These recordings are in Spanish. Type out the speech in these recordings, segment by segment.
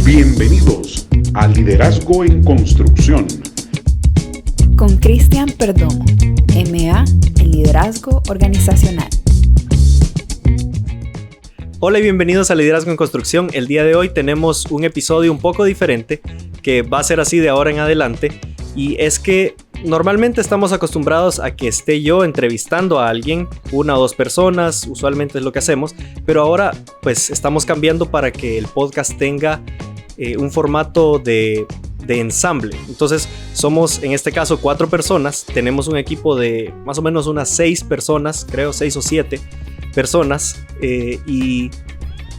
Bienvenidos a Liderazgo en Construcción. Con Cristian Perdomo, MA en Liderazgo Organizacional. Hola y bienvenidos a Liderazgo en Construcción. El día de hoy tenemos un episodio un poco diferente que va a ser así de ahora en adelante. Y es que normalmente estamos acostumbrados a que esté yo entrevistando a alguien, una o dos personas, usualmente es lo que hacemos. Pero ahora pues estamos cambiando para que el podcast tenga un formato de ensamble. Entonces somos en este caso 4 personas. Tenemos un equipo de más o menos unas 6 personas, creo 6 o 7 personas, y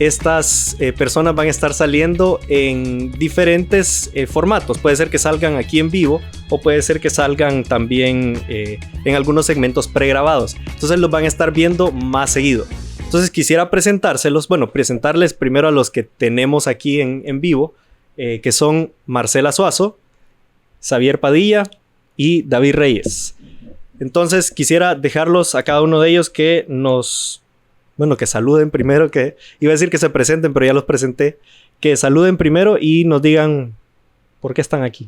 estas personas van a estar saliendo en diferentes formatos. Puede ser que salgan aquí en vivo o puede ser que salgan también en algunos segmentos pregrabados. Entonces los van a estar viendo más seguido. Entonces quisiera presentarles primero a los que tenemos aquí en vivo, que son Marcela Suazo, Xavier Padilla y David Reyes. Entonces quisiera dejarlos a cada uno de ellos que que saluden primero, que iba a decir que se presenten, pero ya los presenté. Que saluden primero y nos digan por qué están aquí.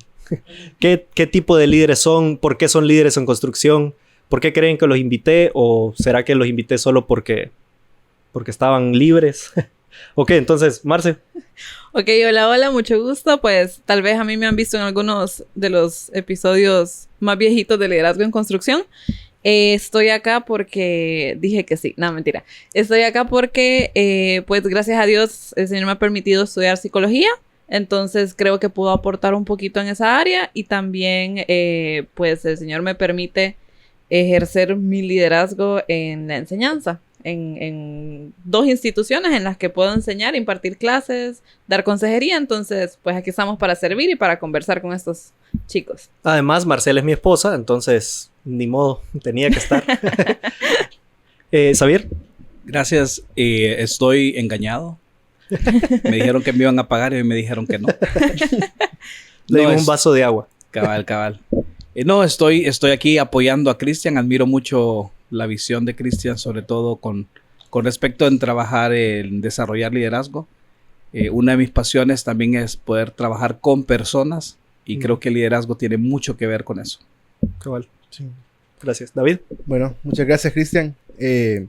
¿Qué tipo de líderes son? ¿Por qué son líderes en construcción? ¿Por qué creen que los invité? ¿O será que los invité solo porque estaban libres? Ok, entonces, Marce. Ok, hola, mucho gusto. Pues tal vez a mí me han visto en algunos de los episodios más viejitos de Liderazgo en Construcción. Estoy acá porque dije que sí. No, mentira. Estoy acá porque, pues gracias a Dios, el Señor me ha permitido estudiar psicología. Entonces creo que puedo aportar un poquito en esa área. Y también, pues el Señor me permite ejercer mi liderazgo en la enseñanza. En 2 instituciones en las que puedo enseñar, impartir clases, dar consejería. Entonces, pues aquí estamos para servir y para conversar con estos chicos. Además, Marcela es mi esposa, entonces ni modo, tenía que estar. Xavier. Gracias, estoy engañado. Me dijeron que me iban a pagar y me dijeron que no. Le digo un vaso de agua. Cabal. No, estoy aquí apoyando a Cristian. Admiro mucho la visión de Cristian, sobre todo con respecto en trabajar, en desarrollar liderazgo. Una de mis pasiones también es poder trabajar con personas y creo que el liderazgo tiene mucho que ver con eso. Cabal. Sí. Gracias. David. Bueno, muchas gracias, Cristian. Creo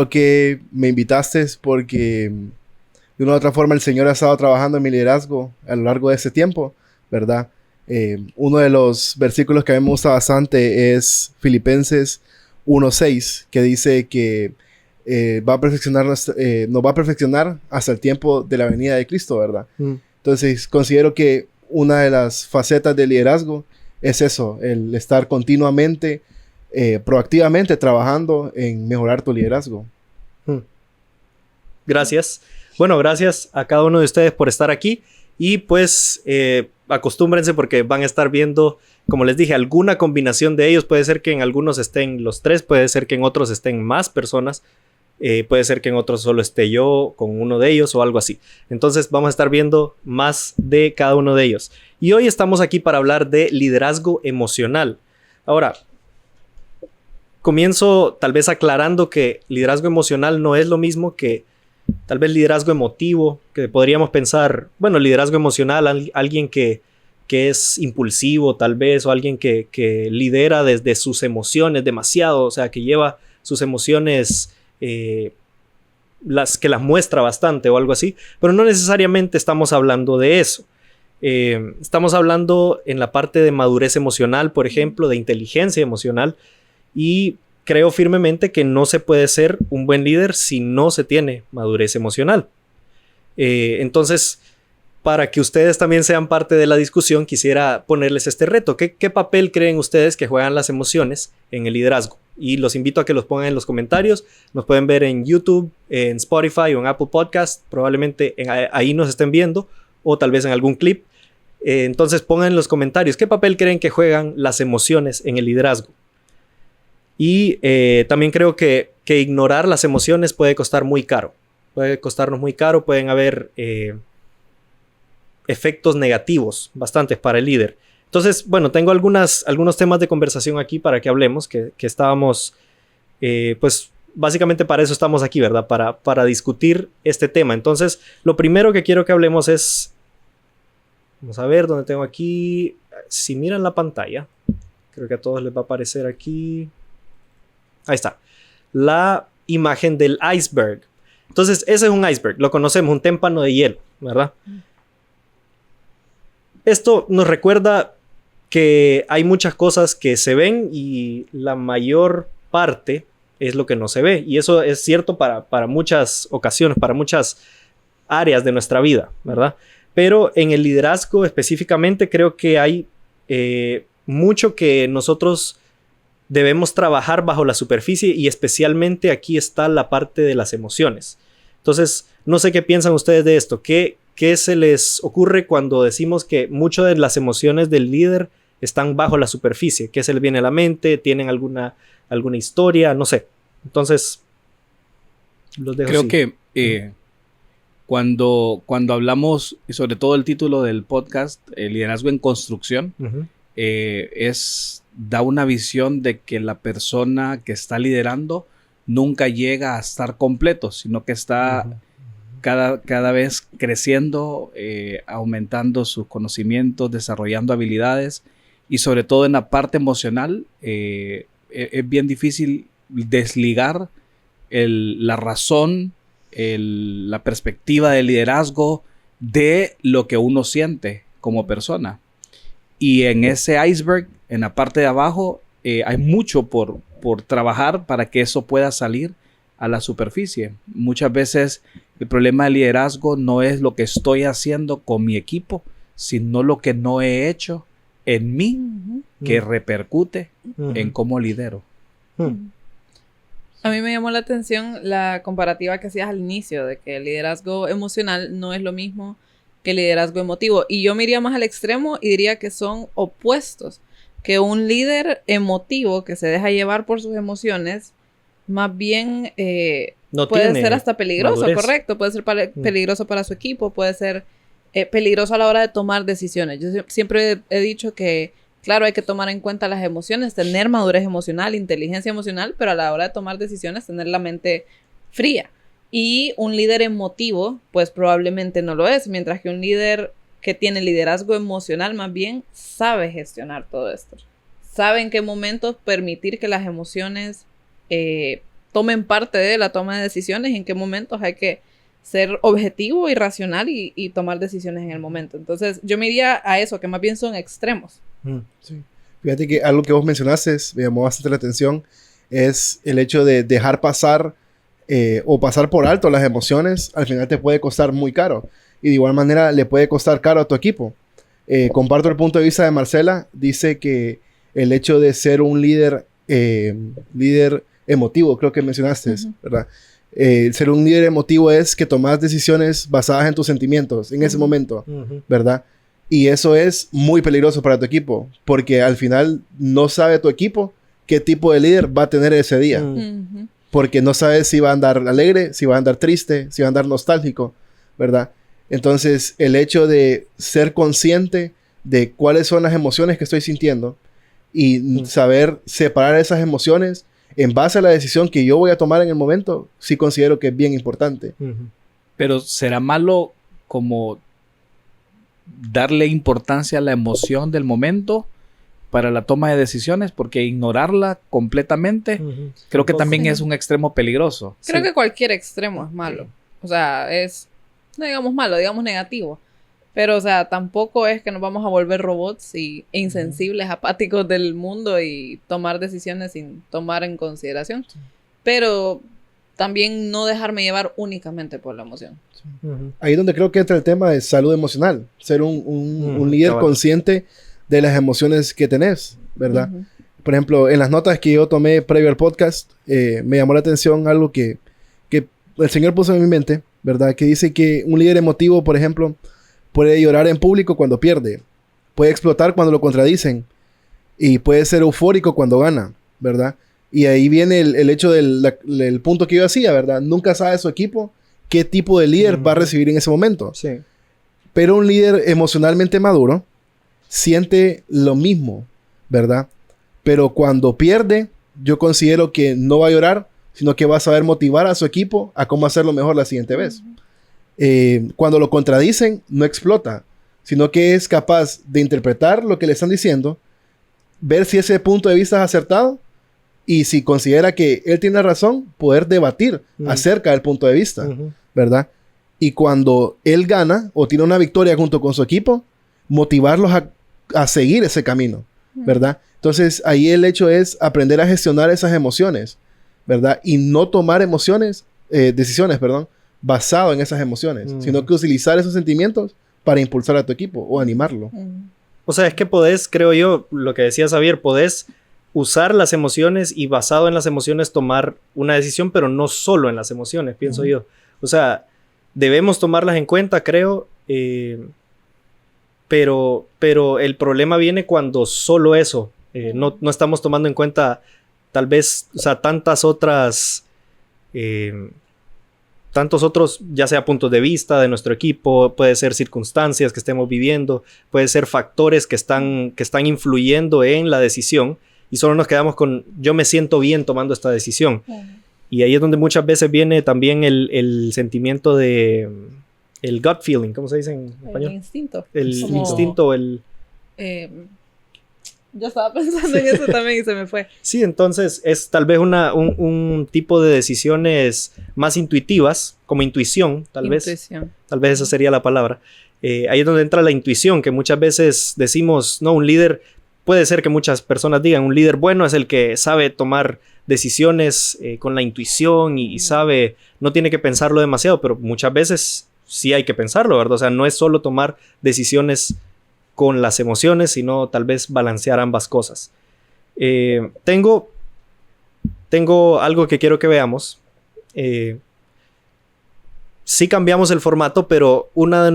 que me invitaste porque de una u otra forma el Señor ha estado trabajando en mi liderazgo a lo largo de ese tiempo, ¿verdad? Uno de los versículos que a mí me gusta bastante es Filipenses 1:6, que dice que nos va a perfeccionar hasta el tiempo de la venida de Cristo, ¿verdad? Entonces considero que una de las facetas del liderazgo es eso, el estar continuamente, proactivamente trabajando en mejorar tu liderazgo. Gracias. Bueno, gracias a cada uno de ustedes por estar aquí. Y pues acostúmbrense porque van a estar viendo, como les dije, alguna combinación de ellos. Puede ser que en algunos estén los 3, puede ser que en otros estén más personas, puede ser que en otros solo esté yo con uno de ellos o algo así. Entonces vamos a estar viendo más de cada uno de ellos. Y hoy estamos aquí para hablar de liderazgo emocional. Ahora, comienzo tal vez aclarando que liderazgo emocional no es lo mismo que tal vez liderazgo emotivo, que podríamos pensar, bueno, liderazgo emocional, alguien que es impulsivo tal vez, o alguien que lidera desde sus emociones demasiado, o sea, que lleva sus emociones, que las muestra bastante o algo así, pero no necesariamente estamos hablando de eso. Estamos hablando en la parte de madurez emocional, por ejemplo, de inteligencia emocional, y creo firmemente que no se puede ser un buen líder si no se tiene madurez emocional. Entonces, para que ustedes también sean parte de la discusión, quisiera ponerles este reto. ¿Qué papel creen ustedes que juegan las emociones en el liderazgo? Y los invito a que los pongan en los comentarios. Nos pueden ver en YouTube, en Spotify o en Apple Podcast. Probablemente ahí nos estén viendo, o tal vez en algún clip. Entonces pongan en los comentarios qué papel creen que juegan las emociones en el liderazgo. Y también creo que ignorar las emociones puede costar muy caro. Puede costarnos muy caro, pueden haber efectos negativos bastantes para el líder. Entonces, bueno, tengo algunos temas de conversación aquí para que hablemos, que estábamos pues básicamente para eso estamos aquí, ¿verdad? Para discutir este tema. Entonces, lo primero que quiero que hablemos es... Vamos a ver dónde tengo aquí. Si miran la pantalla, creo que a todos les va a aparecer aquí. Ahí está. La imagen del iceberg. Entonces, ese es un iceberg. Lo conocemos, un témpano de hielo, ¿verdad? Esto nos recuerda que hay muchas cosas que se ven y la mayor parte es lo que no se ve. Y eso es cierto para muchas ocasiones, para muchas áreas de nuestra vida, ¿verdad? Pero en el liderazgo específicamente creo que hay mucho que nosotros debemos trabajar bajo la superficie y especialmente aquí está la parte de las emociones. Entonces, no sé qué piensan ustedes de esto. ¿Qué se les ocurre cuando decimos que muchas de las emociones del líder están bajo la superficie? ¿Qué se les viene a la mente? ¿Tienen alguna historia? No sé. Entonces, los dejo Creo así. que cuando hablamos, y sobre todo el título del podcast, Liderazgo en Construcción, Ujú. da una visión de que la persona que está liderando nunca llega a estar completo, sino que está Ujú. cada vez creciendo, aumentando sus conocimientos, desarrollando habilidades y sobre todo en la parte emocional es bien difícil desligar la razón, la perspectiva del liderazgo de lo que uno siente como persona. Y en ese iceberg, en la parte de abajo, hay mucho por trabajar para que eso pueda salir a la superficie. Muchas veces el problema del liderazgo no es lo que estoy haciendo con mi equipo, sino lo que no he hecho en mí, que repercute Ujú. en cómo lidero. Ujú. A mí me llamó la atención la comparativa que hacías al inicio, de que el liderazgo emocional no es lo mismo que el liderazgo emotivo. Y yo me iría más al extremo y diría que son opuestos. Que un líder emotivo que se deja llevar por sus emociones, más bien No puede tiene ser hasta peligroso, madurez. correcto. Puede ser peligroso para su equipo, puede ser peligroso a la hora de tomar decisiones. Yo siempre he dicho que, claro, hay que tomar en cuenta las emociones, tener madurez emocional, inteligencia emocional, pero a la hora de tomar decisiones, tener la mente fría. Y un líder emotivo, pues probablemente no lo es, mientras que un líder que tiene liderazgo emocional más bien sabe gestionar todo esto. Sabe en qué momentos permitir que las emociones tomen parte de la toma de decisiones y en qué momentos hay que ser objetivo y racional y tomar decisiones en el momento. Entonces yo me iría a eso, que más bien son extremos. Ujú. Sí. Fíjate que algo que vos mencionaste me llamó bastante la atención, es el hecho de dejar pasar o pasar por alto las emociones. Al final te puede costar muy caro y de igual manera le puede costar caro a tu equipo. Comparto el punto de vista de Marcela. Dice que el hecho de ser un líder emotivo, creo que mencionaste, ¿verdad? Ser un líder emotivo es que tomas decisiones basadas en tus sentimientos en ese momento, Ujú. ¿verdad? Y eso es muy peligroso para tu equipo, porque al final no sabe tu equipo qué tipo de líder va a tener ese día, Mm. porque no sabes si va a andar alegre, si va a andar triste, si va a andar nostálgico, ¿verdad? Entonces, el hecho de ser consciente de cuáles son las emociones que estoy sintiendo y saber separar esas emociones en base a la decisión que yo voy a tomar en el momento, sí considero que es bien importante. Ujú. Pero ¿será malo como darle importancia a la emoción del momento para la toma de decisiones? Porque ignorarla completamente Ujú. creo que Un poco. también Sí. es un extremo peligroso. Creo Sí. que cualquier extremo es malo. O sea, no digamos malo, digamos negativo. Pero, o sea, tampoco es que nos vamos a volver robots e insensibles, apáticos del mundo y tomar decisiones sin tomar en consideración. Pero también no dejarme llevar únicamente por la emoción. Ujú. Ahí es donde creo que entra el tema de salud emocional, ser un líder cabal. consciente de las emociones que tenés, ¿verdad? Ujú. Por ejemplo, en las notas que yo tomé previo al podcast, me llamó la atención algo que el Señor puso en mi mente, ¿verdad? Que dice que un líder emotivo, por ejemplo, puede llorar en público cuando pierde, puede explotar cuando lo contradicen y puede ser eufórico cuando gana, ¿verdad? Y ahí viene el hecho del punto que yo hacía, ¿verdad? Nunca sabe su equipo qué tipo de líder va a recibir en ese momento. Sí. Pero un líder emocionalmente maduro siente lo mismo, ¿verdad? Pero cuando pierde, yo considero que no va a llorar sino que va a saber motivar a su equipo a cómo hacerlo mejor la siguiente vez. Cuando lo contradicen, no explota, sino que es capaz de interpretar lo que le están diciendo, ver si ese punto de vista es acertado y si considera que él tiene razón, poder debatir acerca del punto de vista, ¿verdad? Y cuando él gana o tiene una victoria junto con su equipo, motivarlos a seguir ese camino, ¿verdad? Entonces, ahí el hecho es aprender a gestionar esas emociones, ¿verdad? Y no tomar decisiones, basado en esas emociones, sino que utilizar esos sentimientos para impulsar a tu equipo o animarlo. O sea, es que podés, creo yo, lo que decía Xavier, podés usar las emociones y basado en las emociones tomar una decisión, pero no solo en las emociones, pienso yo. O sea, debemos tomarlas en cuenta, creo, pero el problema viene cuando solo eso, no estamos tomando en cuenta tal vez, o sea, tantos otros, ya sea puntos de vista de nuestro equipo, puede ser circunstancias que estemos viviendo, puede ser factores que están influyendo en la decisión y solo nos quedamos con yo me siento bien tomando esta decisión. Y ahí es donde muchas veces viene también el sentimiento de el gut feeling, ¿cómo se dice en español? El instinto. Instinto, yo estaba pensando en eso también y se me fue. Sí, entonces es tal vez un tipo de decisiones más intuitivas, como intuición, tal vez esa sería la palabra. Ahí es donde entra la intuición, que muchas veces decimos, no, un líder, puede ser que muchas personas digan, un líder bueno es el que sabe tomar decisiones con la intuición y sabe, no tiene que pensarlo demasiado, pero muchas veces sí hay que pensarlo, ¿verdad? O sea, no es solo tomar decisiones con las emociones, sino tal vez balancear ambas cosas. Tengo algo que quiero que veamos. Sí cambiamos el formato, pero una de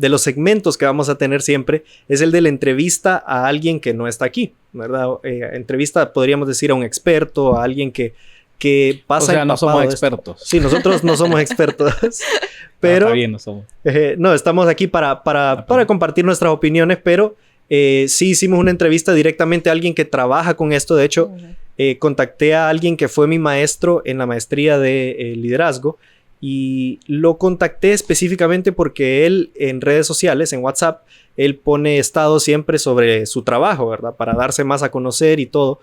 los segmentos que vamos a tener siempre es el de la entrevista a alguien que no está aquí, ¿verdad? Entrevista, podríamos decir, a un experto, a alguien que pasa. O sea, no somos expertos. Sí, nosotros no somos expertos. Pero está bien, no somos. No, estamos aquí para compartir nuestras opiniones, pero sí hicimos una entrevista directamente a alguien que trabaja con esto. De hecho, contacté a alguien que fue mi maestro en la maestría de liderazgo y lo contacté específicamente porque él en redes sociales, en WhatsApp, él pone estados siempre sobre su trabajo, ¿verdad? Para darse más a conocer y todo.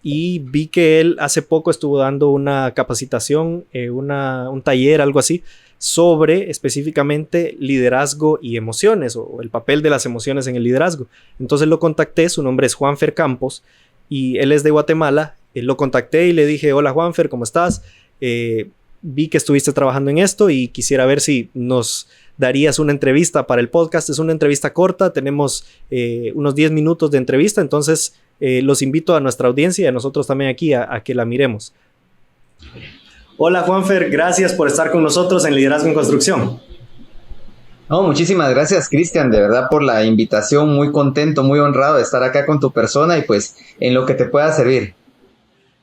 Y vi que él hace poco estuvo dando una capacitación, un taller, algo así, sobre específicamente liderazgo y emociones o el papel de las emociones en el liderazgo. Entonces lo contacté, su nombre es Juanfer Campos y él es de Guatemala. Lo contacté y le dije, hola Juanfer, ¿cómo estás? Vi que estuviste trabajando en esto y quisiera ver si nos darías una entrevista para el podcast. Es una entrevista corta, tenemos unos 10 minutos de entrevista, entonces los invito a nuestra audiencia y a nosotros también aquí a que la miremos. Hola Juanfer, gracias por estar con nosotros en Liderazgo en Construcción. No, muchísimas gracias Cristian, de verdad por la invitación, muy contento, muy honrado de estar acá con tu persona y pues en lo que te pueda servir.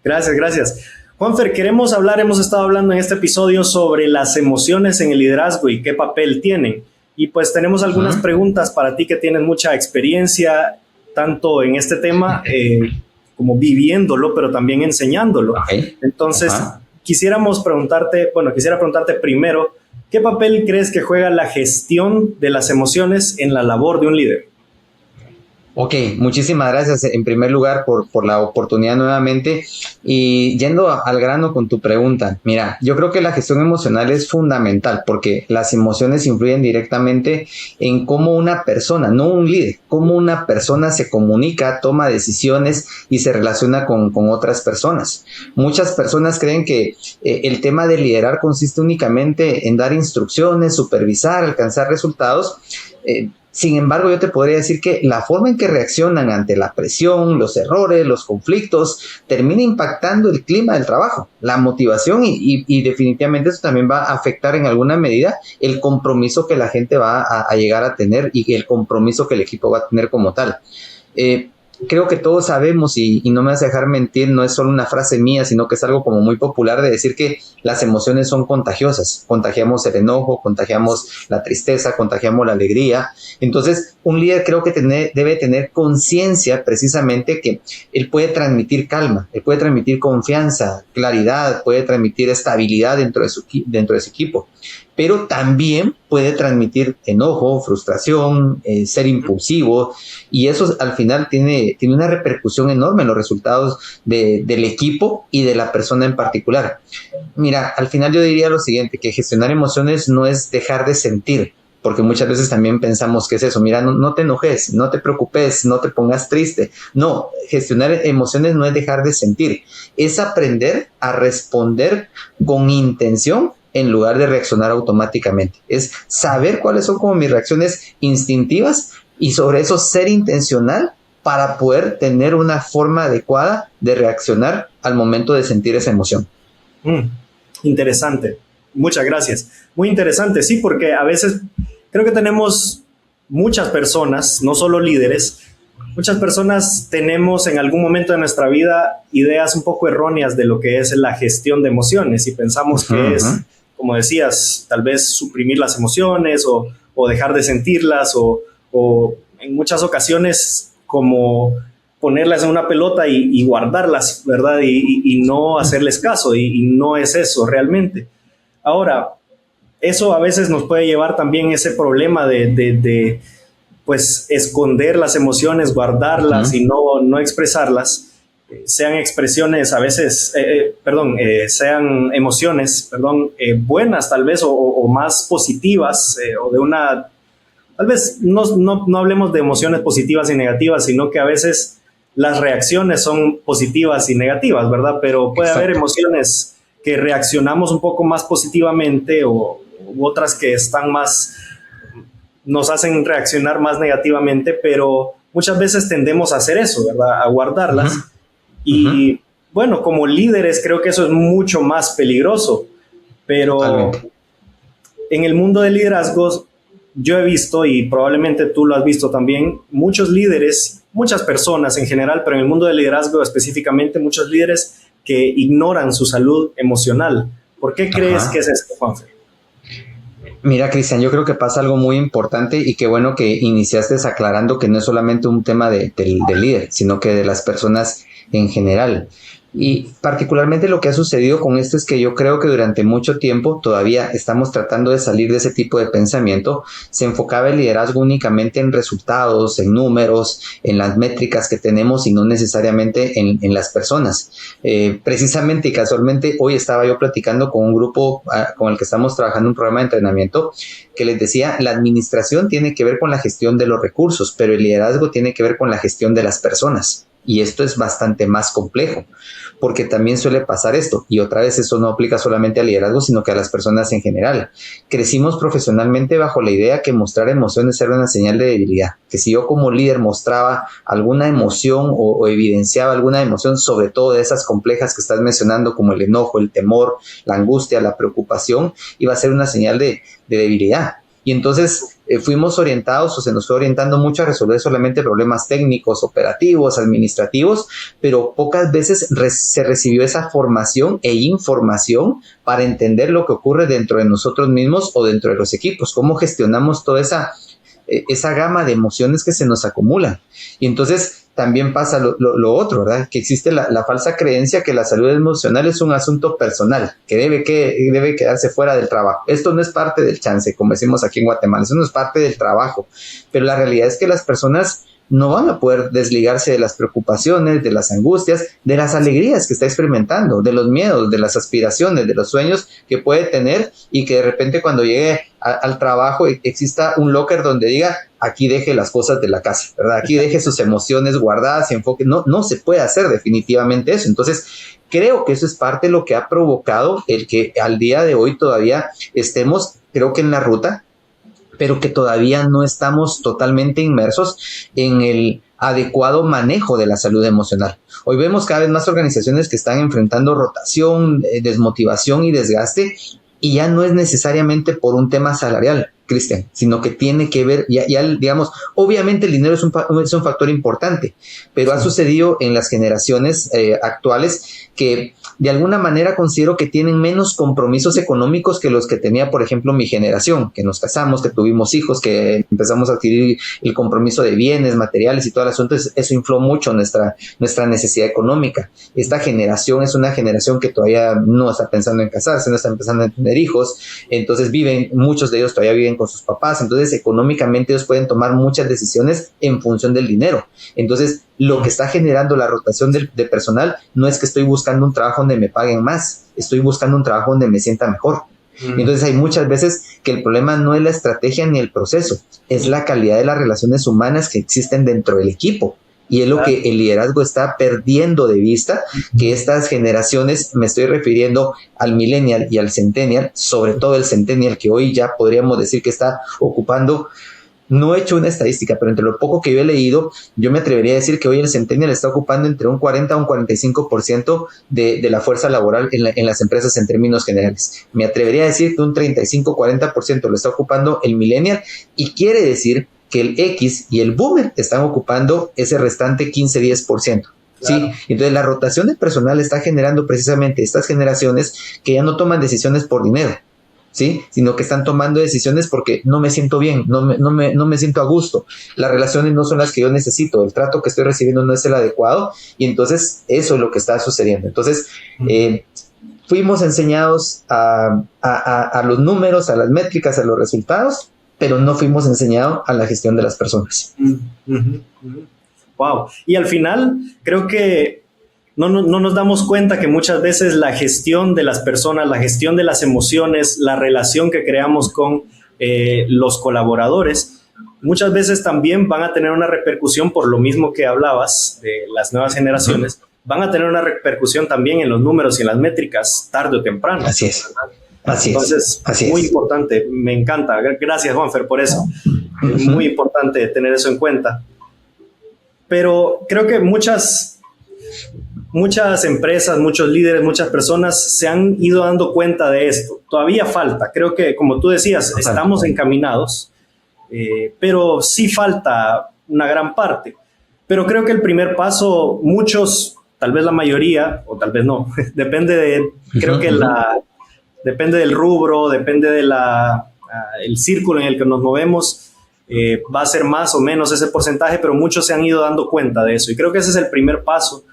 Gracias. Juanfer, hemos estado hablando en este episodio sobre las emociones en el liderazgo y qué papel tienen. Y pues tenemos algunas preguntas para ti que tienes mucha experiencia, tanto en este tema como viviéndolo, pero también enseñándolo. Okay. Entonces, quisiera preguntarte primero, ¿qué papel crees que juega la gestión de las emociones en la labor de un líder? Ok, muchísimas gracias en primer lugar por la oportunidad nuevamente y yendo al grano con tu pregunta. Mira, yo creo que la gestión emocional es fundamental porque las emociones influyen directamente en cómo una persona, no un líder, cómo una persona se comunica, toma decisiones y se relaciona con otras personas. Muchas personas creen que el tema de liderar consiste únicamente en dar instrucciones, supervisar, alcanzar resultados. Sin embargo, yo te podría decir que la forma en que reaccionan ante la presión, los errores, los conflictos, termina impactando el clima del trabajo, la motivación y definitivamente eso también va a afectar en alguna medida el compromiso que la gente va a llegar a tener y el compromiso que el equipo va a tener como tal. Creo que todos sabemos y no me vas a dejar mentir, no es solo una frase mía, sino que es algo como muy popular de decir que las emociones son contagiosas. Contagiamos el enojo, contagiamos la tristeza, contagiamos la alegría. Entonces, un líder creo que debe tener conciencia precisamente que él puede transmitir calma, él puede transmitir confianza, claridad, puede transmitir estabilidad dentro de su equipo, pero también puede transmitir enojo, frustración, ser impulsivo, y eso al final tiene una repercusión enorme en los resultados del equipo y de la persona en particular. Mira, al final yo diría lo siguiente, que gestionar emociones no es dejar de sentir, porque muchas veces también pensamos que es eso, mira, no te enojes, no te preocupes, no te pongas triste. No, gestionar emociones no es dejar de sentir, es aprender a responder con intención en lugar de reaccionar automáticamente. Es saber cuáles son como mis reacciones instintivas y sobre eso ser intencional para poder tener una forma adecuada de reaccionar al momento de sentir esa emoción. Interesante. Muchas gracias. Muy interesante, sí, porque a veces creo que tenemos muchas personas, no solo líderes, muchas personas tenemos en algún momento de nuestra vida ideas un poco erróneas de lo que es la gestión de emociones y pensamos que es, como decías, tal vez suprimir las emociones o dejar de sentirlas o en muchas ocasiones como ponerlas en una pelota y guardarlas, ¿verdad? Y no hacerles caso y no es eso realmente. Ahora, eso a veces nos puede llevar también ese problema de pues esconder las emociones, guardarlas y no expresarlas, sean expresiones a veces, sean emociones, buenas tal vez o más positivas o de una, tal vez no hablemos de emociones positivas y negativas, sino que a veces las reacciones son positivas y negativas, ¿verdad? Pero puede haber emociones que reaccionamos un poco más positivamente u otras que están más, nos hacen reaccionar más negativamente, pero muchas veces tendemos a hacer eso, ¿verdad? A guardarlas. Y bueno, como líderes creo que eso es mucho más peligroso, pero en el mundo de liderazgos yo he visto, y probablemente tú lo has visto también, muchos líderes, muchas personas en general, pero en el mundo del liderazgo específicamente, muchos líderes que ignoran su salud emocional. ¿Por qué crees que es esto, Juanfe? Mira, Cristian, yo creo que pasa algo muy importante y qué bueno que iniciaste aclarando que no es solamente un tema del líder, sino que de las personas en general. Y particularmente lo que ha sucedido con esto es que yo creo que durante mucho tiempo todavía estamos tratando de salir de ese tipo de pensamiento. Se enfocaba el liderazgo únicamente en resultados, en números, en las métricas que tenemos y no necesariamente en las personas. Precisamente y casualmente hoy estaba yo platicando con un grupo con el que estamos trabajando un programa de entrenamiento que les decía, la administración tiene que ver con la gestión de los recursos, pero el liderazgo tiene que ver con la gestión de las personas. Y esto es bastante más complejo, porque también suele pasar esto, y otra vez eso no aplica solamente al liderazgo, sino que a las personas en general. Crecimos profesionalmente bajo la idea que mostrar emociones era una señal de debilidad, que si yo como líder mostraba alguna emoción o evidenciaba alguna emoción, sobre todo de esas complejas que estás mencionando, como el enojo, el temor, la angustia, la preocupación, iba a ser una señal de debilidad. Y entonces fuimos orientados o se nos fue orientando mucho a resolver solamente problemas técnicos, operativos, administrativos, pero pocas veces se recibió esa formación e información para entender lo que ocurre dentro de nosotros mismos o dentro de los equipos, cómo gestionamos toda esa gama de emociones que se nos acumulan. Y entonces también pasa lo otro, ¿verdad? Que existe la falsa creencia que la salud emocional es un asunto personal, que debe quedarse fuera del trabajo. Esto no es parte del chance, como decimos aquí en Guatemala, eso no es parte del trabajo. Pero la realidad es que las personas no van a poder desligarse de las preocupaciones, de las angustias, de las alegrías que está experimentando, de los miedos, de las aspiraciones, de los sueños que puede tener y que de repente cuando llegue al trabajo exista un locker donde diga, aquí deje las cosas de la casa, ¿verdad? Aquí deje sus emociones guardadas y enfoque. No se puede hacer definitivamente eso. Entonces, creo que eso es parte de lo que ha provocado el que al día de hoy todavía estemos, creo que en la ruta, pero que todavía no estamos totalmente inmersos en el adecuado manejo de la salud emocional. Hoy vemos cada vez más organizaciones que están enfrentando rotación, desmotivación y desgaste, y ya no es necesariamente por un tema salarial, Cristian, sino que tiene que ver, digamos, obviamente el dinero es un factor importante, pero ha sucedido en las generaciones actuales que de alguna manera considero que tienen menos compromisos económicos que los que tenía, por ejemplo, mi generación, que nos casamos, que tuvimos hijos, que empezamos a adquirir el compromiso de bienes, materiales y todo el asunto. Eso infló mucho nuestra necesidad económica. Esta generación es una generación que todavía no está pensando en casarse, no está pensando en tener hijos, entonces muchos de ellos todavía viven con sus papás, entonces económicamente ellos pueden tomar muchas decisiones en función del dinero. Entonces, lo que está generando la rotación de personal no es que estoy buscando un trabajo donde me paguen más, estoy buscando un trabajo donde me sienta mejor. Entonces hay muchas veces que el problema no es la estrategia ni el proceso, es la calidad de las relaciones humanas que existen dentro del equipo. Y es lo que el liderazgo está perdiendo de vista, que estas generaciones, me estoy refiriendo al millennial y al centennial, sobre todo el centennial, que hoy ya podríamos decir que está ocupando. No he hecho una estadística, pero entre lo poco que yo he leído, yo me atrevería a decir que hoy el centennial está ocupando entre un 40 a un 45% de la fuerza laboral en las empresas en términos generales. Me atrevería a decir que un 35-40% lo está ocupando el millennial, y quiere decir que el X y el boomer están ocupando ese restante 15-10%. ¿Sí? Claro. Entonces la rotación de personal está generando precisamente estas generaciones que ya no toman decisiones por dinero, ¿sí? Sino que están tomando decisiones porque no me siento bien, no me siento a gusto, las relaciones no son las que yo necesito, el trato que estoy recibiendo no es el adecuado, y entonces eso es lo que está sucediendo. Entonces fuimos enseñados a los números, a las métricas, a los resultados, pero no fuimos enseñados a la gestión de las personas. Wow. Y al final creo que no nos damos cuenta que muchas veces la gestión de las personas, la gestión de las emociones, la relación que creamos con los colaboradores, muchas veces también van a tener una repercusión, por lo mismo que hablabas de las nuevas generaciones, van a tener una repercusión también en los números y en las métricas tarde o temprano. Así es. Entonces, muy importante, me encanta. Gracias, Juanfer, por eso. Es muy importante tener eso en cuenta. Pero creo que muchas empresas, muchos líderes, muchas personas se han ido dando cuenta de esto. Todavía falta. Creo que, como tú decías, estamos encaminados, pero sí falta una gran parte. Pero creo que el primer paso, muchos, tal vez la mayoría, o tal vez no, depende del rubro, depende de el círculo en el que nos movemos, va a ser más o menos ese porcentaje, pero muchos se han ido dando cuenta de eso. Y creo que ese es el primer paso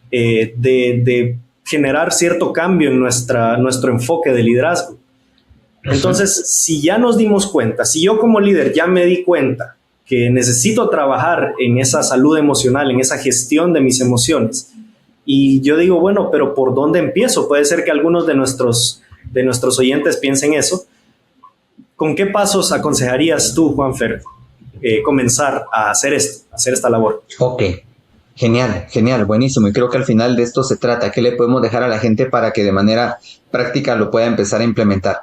de generar cierto cambio en nuestro enfoque de liderazgo. Entonces, si ya nos dimos cuenta, si yo como líder ya me di cuenta que necesito trabajar en esa salud emocional, en esa gestión de mis emociones, y yo digo, bueno, pero ¿por dónde empiezo? Puede ser que algunos de nuestros oyentes piensen eso. ¿Con qué pasos aconsejarías tú, Juanfer, comenzar a hacer esta labor? Ok, genial, buenísimo. Y creo que al final de esto se trata. ¿Qué le podemos dejar a la gente para que de manera práctica lo pueda empezar a implementar?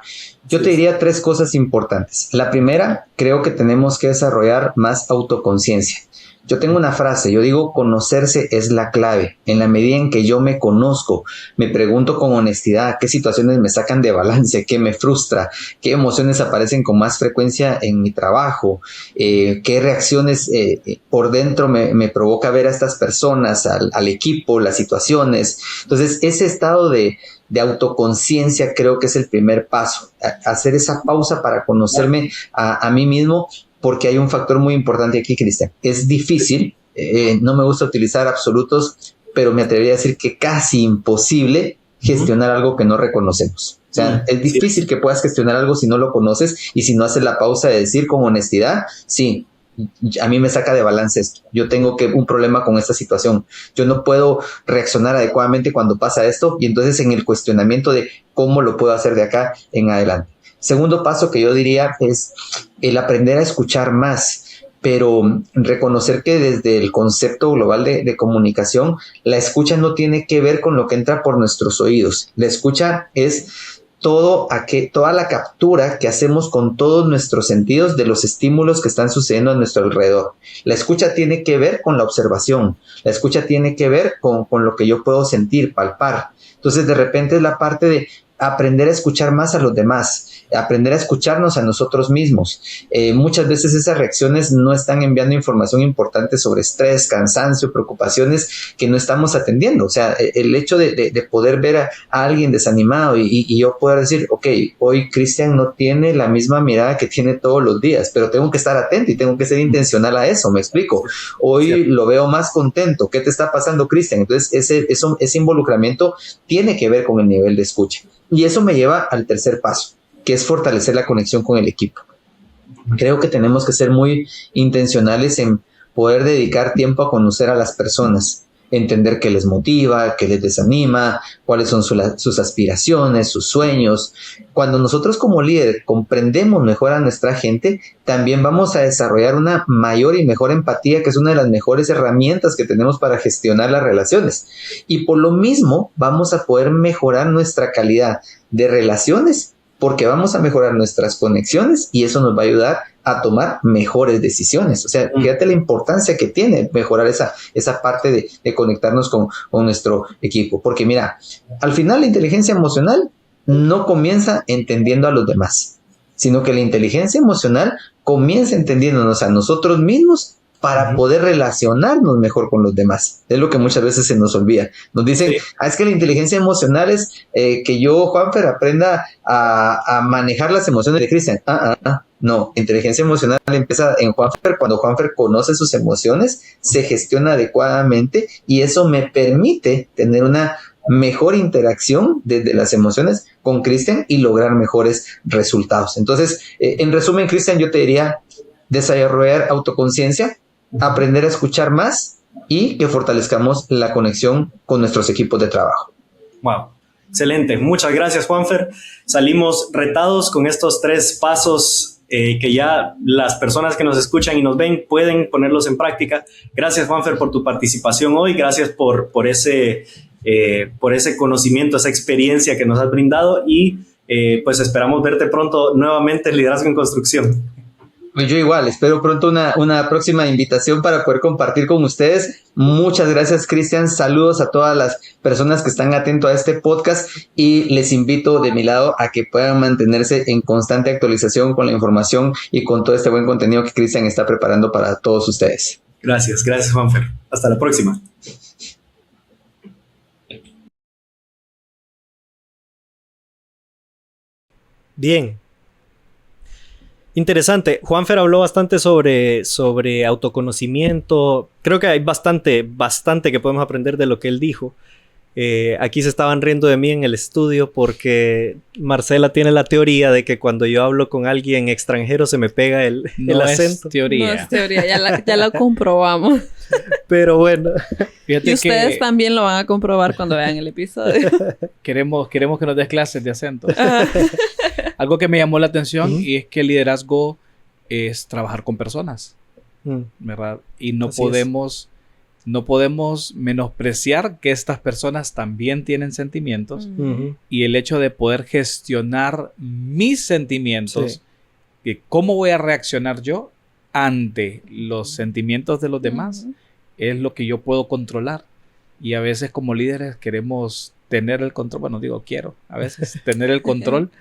Yo te diría 3 cosas importantes. La primera, creo que tenemos que desarrollar más autoconciencia. Yo tengo una frase, yo digo, conocerse es la clave. En la medida en que yo me conozco, me pregunto con honestidad qué situaciones me sacan de balance, qué me frustra, qué emociones aparecen con más frecuencia en mi trabajo, qué reacciones por dentro me provoca ver a estas personas, al equipo, las situaciones. Entonces, ese estado de autoconciencia creo que es el primer paso, hacer esa pausa para conocerme a mí mismo. Porque hay un factor muy importante aquí, Cristian. Es difícil, no me gusta utilizar absolutos, pero me atrevería a decir que casi imposible gestionar algo que no reconocemos. O sea, es difícil que puedas gestionar algo si no lo conoces y si no haces la pausa de decir con honestidad, sí, a mí me saca de balance esto. Yo tengo un problema con esta situación. Yo no puedo reaccionar adecuadamente cuando pasa esto, y entonces en el cuestionamiento de cómo lo puedo hacer de acá en adelante. Segundo paso que yo diría es el aprender a escuchar más, pero reconocer que desde el concepto global de comunicación, la escucha no tiene que ver con lo que entra por nuestros oídos. La escucha es toda la captura que hacemos con todos nuestros sentidos de los estímulos que están sucediendo a nuestro alrededor. La escucha tiene que ver con la observación. La escucha tiene que ver con lo que yo puedo sentir, palpar. Entonces, de repente es la parte de aprender a escuchar más a los demás, aprender a escucharnos a nosotros mismos. Muchas veces esas reacciones no están enviando información importante sobre estrés, cansancio, preocupaciones que no estamos atendiendo. O sea, el hecho de poder ver a alguien desanimado y yo poder decir, ok, hoy Cristian no tiene la misma mirada que tiene todos los días, pero tengo que estar atento y tengo que ser intencional a eso, ¿me explico? Hoy lo veo más contento. ¿Qué te está pasando, Cristian? Entonces, ese involucramiento tiene que ver con el nivel de escucha. Y eso me lleva al tercer paso, que es fortalecer la conexión con el equipo. Creo que tenemos que ser muy intencionales en poder dedicar tiempo a conocer a las personas, entender qué les motiva, qué les desanima, cuáles son sus aspiraciones, sus sueños. Cuando nosotros como líder comprendemos mejor a nuestra gente, también vamos a desarrollar una mayor y mejor empatía, que es una de las mejores herramientas que tenemos para gestionar las relaciones. Y por lo mismo vamos a poder mejorar nuestra calidad de relaciones, porque vamos a mejorar nuestras conexiones y eso nos va a ayudar a tomar mejores decisiones. O sea, fíjate la importancia que tiene mejorar esa parte de conectarnos con nuestro equipo. Porque mira, al final la inteligencia emocional no comienza entendiendo a los demás, sino que la inteligencia emocional comienza entendiéndonos a nosotros mismos para poder relacionarnos mejor con los demás. Es lo que muchas veces se nos olvida. Nos dicen, es que la inteligencia emocional es que yo, Juanfer, aprenda a manejar las emociones de Cristian. No, inteligencia emocional empieza en Juanfer cuando Juanfer conoce sus emociones, se gestiona adecuadamente y eso me permite tener una mejor interacción desde las emociones con Cristian y lograr mejores resultados. Entonces, en resumen, Cristian, yo te diría desarrollar autoconciencia, aprender a escuchar más y que fortalezcamos la conexión con nuestros equipos de trabajo. Wow, excelente. Muchas gracias, Juanfer. Salimos retados con estos 3 pasos que ya las personas que nos escuchan y nos ven pueden ponerlos en práctica. Gracias, Juanfer, por tu participación hoy. Gracias por ese conocimiento, esa experiencia que nos has brindado y pues esperamos verte pronto nuevamente en Liderazgo en Construcción. Pues yo igual, espero pronto una próxima invitación para poder compartir con ustedes. Muchas gracias, Cristian. Saludos a todas las personas que están atentos a este podcast y les invito de mi lado a que puedan mantenerse en constante actualización con la información y con todo este buen contenido que Cristian está preparando para todos ustedes. Gracias, Juanfer. Hasta la próxima. Bien. Interesante. Juanfer habló bastante sobre autoconocimiento. Creo que hay bastante que podemos aprender de lo que él dijo. Aquí se estaban riendo de mí en el estudio porque Marcela tiene la teoría de que cuando yo hablo con alguien extranjero se me pega el acento. Teoría. No es teoría, ya lo comprobamos. Pero bueno. Fíjate y ustedes también lo van a comprobar cuando vean el episodio. Queremos que nos des clases de acento. Algo que me llamó la atención y es que el liderazgo es trabajar con personas, ¿verdad? Y no podemos menospreciar que estas personas también tienen sentimientos y el hecho de poder gestionar mis sentimientos, que cómo voy a reaccionar yo ante los sentimientos de los demás, es lo que yo puedo controlar. Y a veces como líderes queremos tener el control, quiero a veces tener el control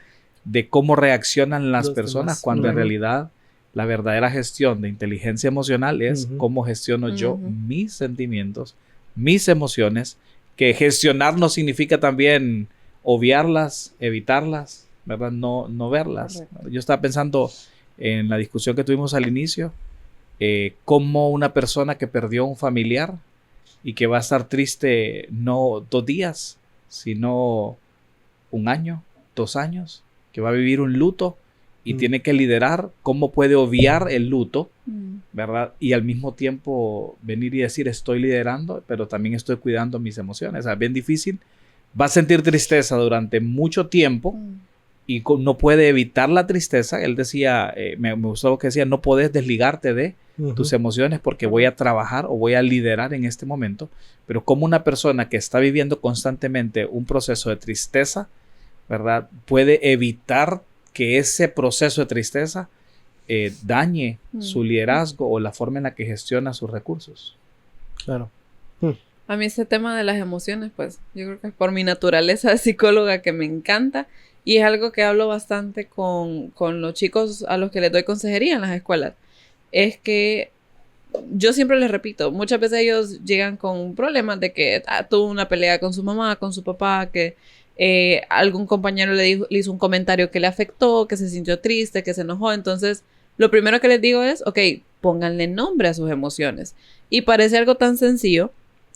de cómo reaccionan las personas cuando en realidad la verdadera gestión de inteligencia emocional es cómo gestiono yo mis sentimientos, mis emociones, que gestionar no significa también obviarlas, evitarlas, ¿verdad? No verlas. Correcto. Yo estaba pensando en la discusión que tuvimos al inicio, cómo una persona que perdió un familiar y que va a estar triste no 2 días, sino 1 año, 2 años, que va a vivir un luto y tiene que liderar cómo puede obviar el luto, ¿verdad? Y al mismo tiempo venir y decir estoy liderando, pero también estoy cuidando mis emociones. O sea, es bien difícil. Va a sentir tristeza durante mucho tiempo y no puede evitar la tristeza. Él decía, me gustó lo que decía, no puedes desligarte de tus emociones porque voy a trabajar o voy a liderar en este momento. Pero como una persona que está viviendo constantemente un proceso de tristeza, ¿verdad? Puede evitar que ese proceso de tristeza dañe su liderazgo o la forma en la que gestiona sus recursos. Claro. A mí ese tema de las emociones, pues, yo creo que es por mi naturaleza de psicóloga que me encanta Y es algo que hablo bastante con los chicos a los que les doy consejería en las escuelas. Es que yo siempre les repito, muchas veces ellos llegan con problemas de que tuvo una pelea con su mamá, con su papá, que algún compañero le hizo un comentario que le afectó, que se sintió triste, que se enojó. Entonces, lo primero que les digo es, ok, pónganle nombre a sus emociones. Y parece algo tan sencillo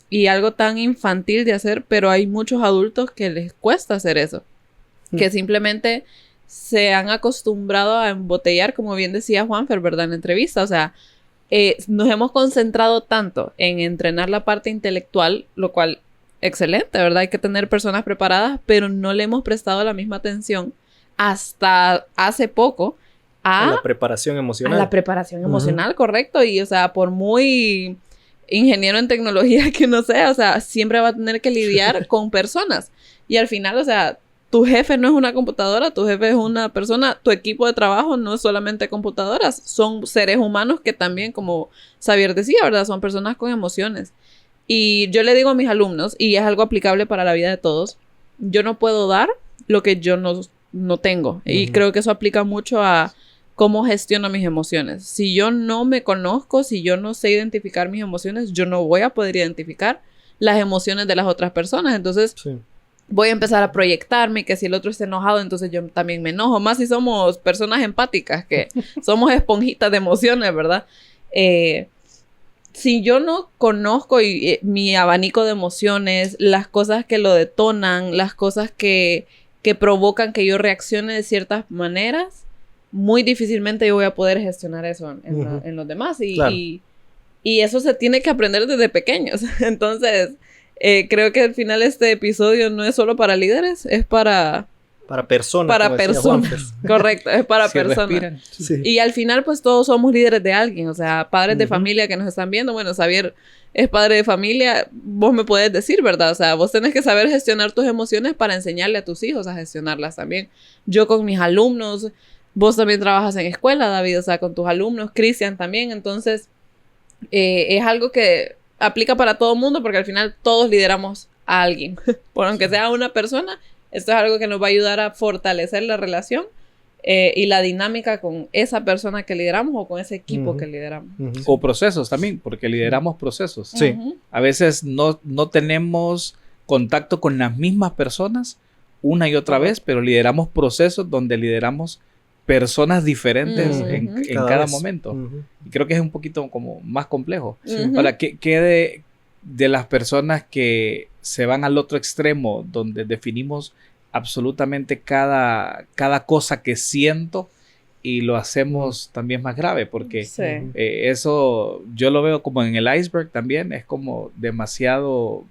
y algo tan infantil de hacer, pero hay muchos adultos que les cuesta hacer eso. Que simplemente se han acostumbrado a embotellar, como bien decía Juanfer, ¿verdad? En la entrevista. O sea, nos hemos concentrado tanto en entrenar la parte intelectual, lo cual, excelente, ¿verdad? Hay que tener personas preparadas, pero no le hemos prestado la misma atención hasta hace poco a la preparación emocional. A la preparación emocional, correcto. Y, o sea, por muy ingeniero en tecnología que uno sea, o sea, siempre va a tener que lidiar con personas. Y al final, o sea, tu jefe no es una computadora, tu jefe es una persona, tu equipo de trabajo no es solamente computadoras, son seres humanos que también, como Xavier decía, ¿verdad? Son personas con emociones. Y yo le digo a mis alumnos, y es algo aplicable para la vida de todos, yo no puedo dar lo que yo no tengo. Y creo que eso aplica mucho a cómo gestiono mis emociones. Si yo no me conozco, si yo no sé identificar mis emociones, yo no voy a poder identificar las emociones de las otras personas. Entonces, voy a empezar a proyectarme, que si el otro está enojado, entonces yo también me enojo. Más si somos personas empáticas, que somos esponjitas de emociones, ¿verdad? Si yo no conozco mi abanico de emociones, las cosas que lo detonan, las cosas que provocan que yo reaccione de ciertas maneras, muy difícilmente yo voy a poder gestionar eso en los demás. Y eso se tiene que aprender desde pequeños. Entonces, creo que al final este episodio no es solo para líderes, es para personas. Para personas. Correcto, es para personas. Sí. Y al final, pues todos somos líderes de alguien. O sea, padres de familia que nos están viendo. Bueno, Xavier es padre de familia. Vos me puedes decir, ¿verdad? O sea, vos tenés que saber gestionar tus emociones para enseñarle a tus hijos a gestionarlas también. Yo con mis alumnos, vos también trabajas en escuela, David, o sea, con tus alumnos, Cristian también. Entonces, es algo que aplica para todo el mundo porque al final todos lideramos a alguien. Por aunque sea una persona, esto es algo que nos va a ayudar a fortalecer la relación y la dinámica con esa persona que lideramos o con ese equipo que lideramos. O procesos también, porque lideramos procesos. Sí. A veces no tenemos contacto con las mismas personas una y otra vez, pero lideramos procesos donde lideramos personas diferentes en cada momento. Y creo que es un poquito como más complejo. Ahora, ¿qué de las personas que se van al otro extremo, donde definimos absolutamente cada cosa que siento y lo hacemos también más grave? Porque eso yo lo veo como en el iceberg también, es como demasiado,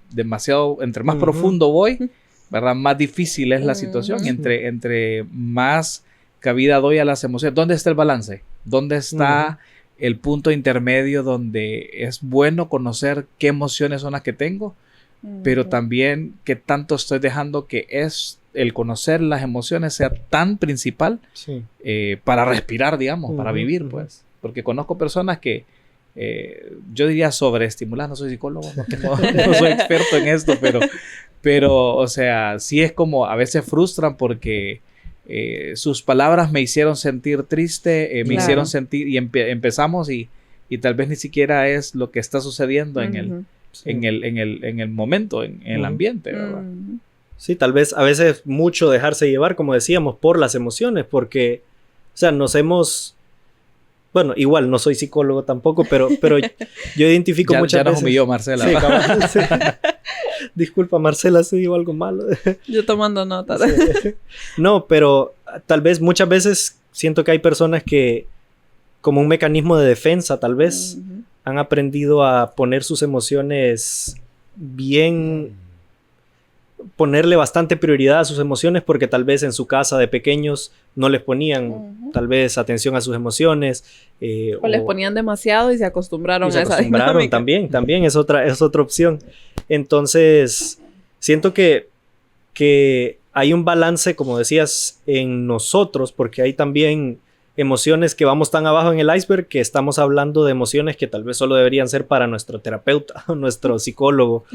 entre más profundo voy, ¿verdad? Más difícil es la situación, entre más cabida doy a las emociones. ¿Dónde está el balance? ¿Dónde está el punto intermedio donde es bueno conocer qué emociones son las que tengo, pero también qué tanto estoy dejando que es el conocer las emociones sea tan principal para respirar, digamos, para vivir, pues? Porque conozco personas que yo diría sobreestimular, no soy psicólogo, no soy experto en esto, pero, o sea, sí es como a veces frustran porque sus palabras me hicieron sentir triste, me hicieron sentir, y empezamos y tal vez ni siquiera es lo que está sucediendo en el momento, en el ambiente, ¿verdad? Sí, tal vez a veces mucho dejarse llevar, como decíamos, por las emociones, porque, o sea, bueno, igual no soy psicólogo tampoco, pero yo identifico muchas veces. Ya nos humilló Marcela. Sí, cabal, sí. Disculpa, Marcela, si digo algo malo. Yo tomando notas. Sí. No, pero tal vez muchas veces siento que hay personas que, como un mecanismo de defensa, tal vez, han aprendido a poner sus emociones bien, ponerle bastante prioridad a sus emociones porque tal vez en su casa de pequeños no les ponían tal vez atención a sus emociones. O les ponían demasiado y se acostumbraron a esa dinámica. También es otra opción. Entonces, siento que hay un balance, como decías, en nosotros, porque hay también emociones que vamos tan abajo en el iceberg que estamos hablando de emociones que tal vez solo deberían ser para nuestro terapeuta, nuestro psicólogo,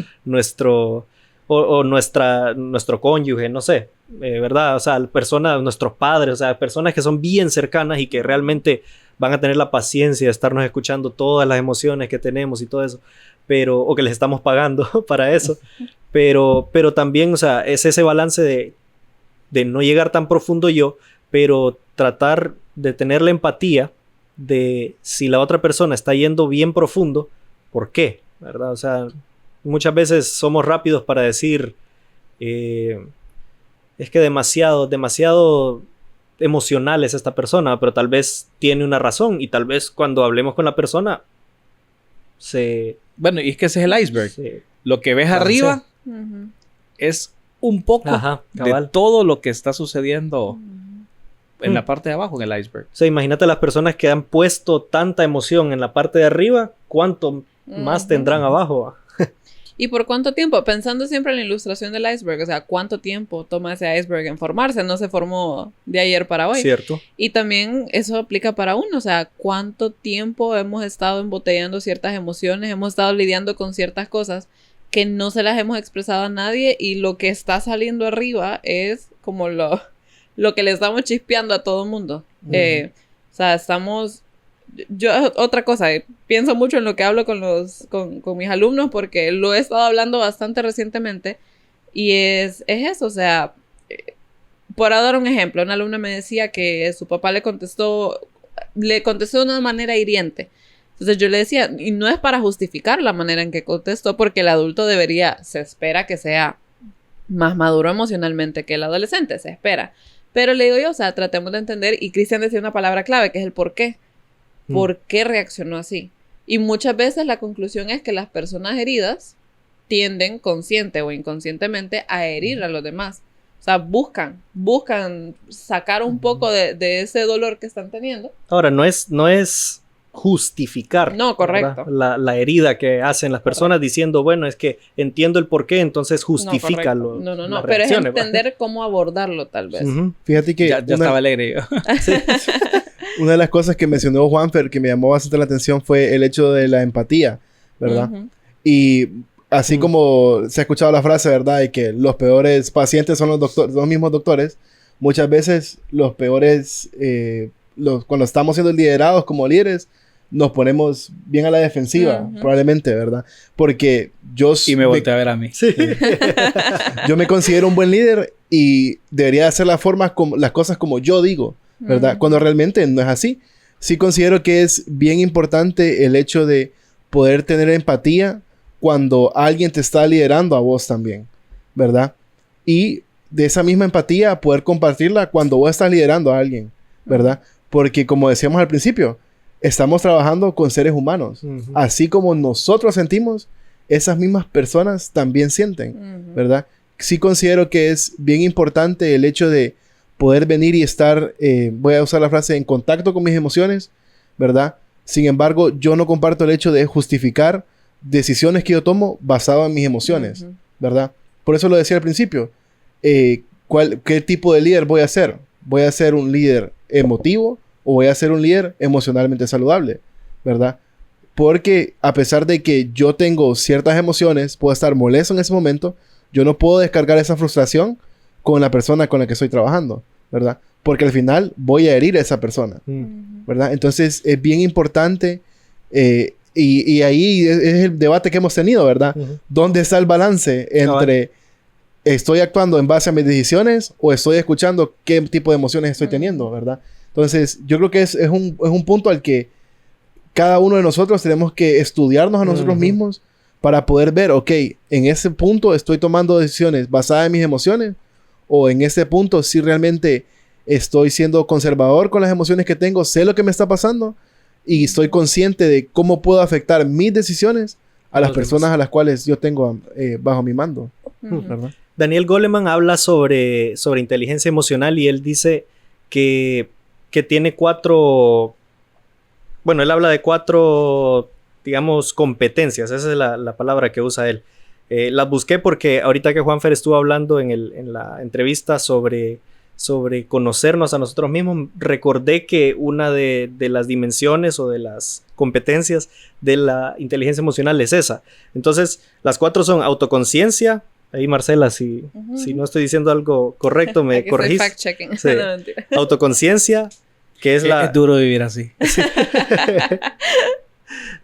o nuestro cónyuge, no sé, ¿verdad? O sea, nuestros padres, o sea, personas que son bien cercanas y que realmente van a tener la paciencia de estarnos escuchando todas las emociones que tenemos y todo eso, o que les estamos pagando para eso, pero también, o sea, es ese balance de no llegar tan profundo yo, pero tratar de tener la empatía de si la otra persona está yendo bien profundo, ¿por qué? ¿Verdad? O sea, muchas veces somos rápidos para decir, es que demasiado emocional es esta persona, pero tal vez tiene una razón y tal vez cuando hablemos con la persona Bueno, y es que ese es el iceberg. Lo que ves arriba es un poco de todo lo que está sucediendo en la parte de abajo, en el iceberg. O sea, imagínate las personas que han puesto tanta emoción en la parte de arriba, ¿cuánto más tendrán abajo? ¿Y por cuánto tiempo? Pensando siempre en la ilustración del iceberg, o sea, ¿cuánto tiempo toma ese iceberg en formarse? No se formó de ayer para hoy. Cierto. Y también eso aplica para uno, o sea, ¿cuánto tiempo hemos estado embotellando ciertas emociones? Hemos estado lidiando con ciertas cosas que no se las hemos expresado a nadie y lo que está saliendo arriba es como lo que le estamos chispeando a todo el mundo. O sea, otra cosa, pienso mucho en lo que hablo con mis alumnos porque lo he estado hablando bastante recientemente y es eso, o sea, por dar un ejemplo, una alumna me decía que su papá le contestó de una manera hiriente. Entonces yo le decía, y no es para justificar la manera en que contestó porque el adulto se espera que sea más maduro emocionalmente que el adolescente, se espera. Pero le digo yo, o sea, tratemos de entender, y Cristian decía una palabra clave que es el por qué. ¿Por qué reaccionó así? Y muchas veces la conclusión es que las personas heridas tienden consciente o inconscientemente a herir a los demás. O sea, buscan sacar un poco de ese dolor que están teniendo. Ahora, no es justificar. No, correcto. La herida que hacen las personas diciendo, bueno, es que entiendo el por qué, entonces justifícalo. No, pero es entender cómo abordarlo tal vez. Fíjate que ya estaba alegre yo. Sí. Una de las cosas que mencionó Juanfer que me llamó bastante la atención fue el hecho de la empatía, ¿verdad? Y así como se ha escuchado la frase, ¿verdad? De que los peores pacientes son los mismos doctores. Muchas veces los peores, cuando estamos siendo liderados como líderes, nos ponemos bien a la defensiva, probablemente, ¿verdad? Porque Y me volteé a ver a mí. Sí. Yo me considero un buen líder y debería hacer las cosas como yo digo, ¿verdad? Cuando realmente no es así. Sí considero que es bien importante el hecho de poder tener empatía cuando alguien te está liderando a vos también, ¿verdad? Y de esa misma empatía poder compartirla cuando vos estás liderando a alguien, ¿verdad? Porque como decíamos al principio, estamos trabajando con seres humanos. Así como nosotros sentimos, esas mismas personas también sienten, ¿verdad? Sí considero que es bien importante el hecho de poder venir y estar, voy a usar la frase, en contacto con mis emociones, ¿verdad? Sin embargo, yo no comparto el hecho de justificar decisiones que yo tomo basado en mis emociones, ¿verdad? Por eso lo decía al principio. ¿Qué tipo de líder voy a ser? ¿Voy a ser un líder emotivo o voy a ser un líder emocionalmente saludable? ¿Verdad? Porque a pesar de que yo tengo ciertas emociones, puedo estar molesto en ese momento, yo no puedo descargar esa frustración con la persona con la que estoy trabajando, ¿verdad? Porque al final voy a herir a esa persona, ¿verdad? Entonces es bien importante y ahí es el debate que hemos tenido, ¿verdad? ¿Dónde está el balance entre estoy actuando en base a mis decisiones o estoy escuchando qué tipo de emociones estoy teniendo, ¿verdad? Entonces yo creo que es un punto al que cada uno de nosotros tenemos que estudiarnos a nosotros mismos para poder ver, ok, en ese punto estoy tomando decisiones basadas en mis emociones o en ese punto sí realmente estoy siendo conservador con las emociones que tengo, sé lo que me está pasando y estoy consciente de cómo puedo afectar mis decisiones a las personas a las cuales yo tengo bajo mi mando. ¿Verdad? Daniel Goleman habla sobre inteligencia emocional y él dice que tiene 4... Bueno, él habla de 4, digamos, competencias. Esa es la palabra que usa él. Las busqué porque ahorita que Juanfer estuvo hablando en la entrevista sobre conocernos a nosotros mismos, recordé que una de las dimensiones o de las competencias de la inteligencia emocional es esa. Entonces, las 4 son autoconciencia, Ahí, Marcela, si no estoy diciendo algo correcto, me Aquí corregís. estoy fact-checking. Sí. No, mentira. Autoconciencia, que es Es duro vivir así.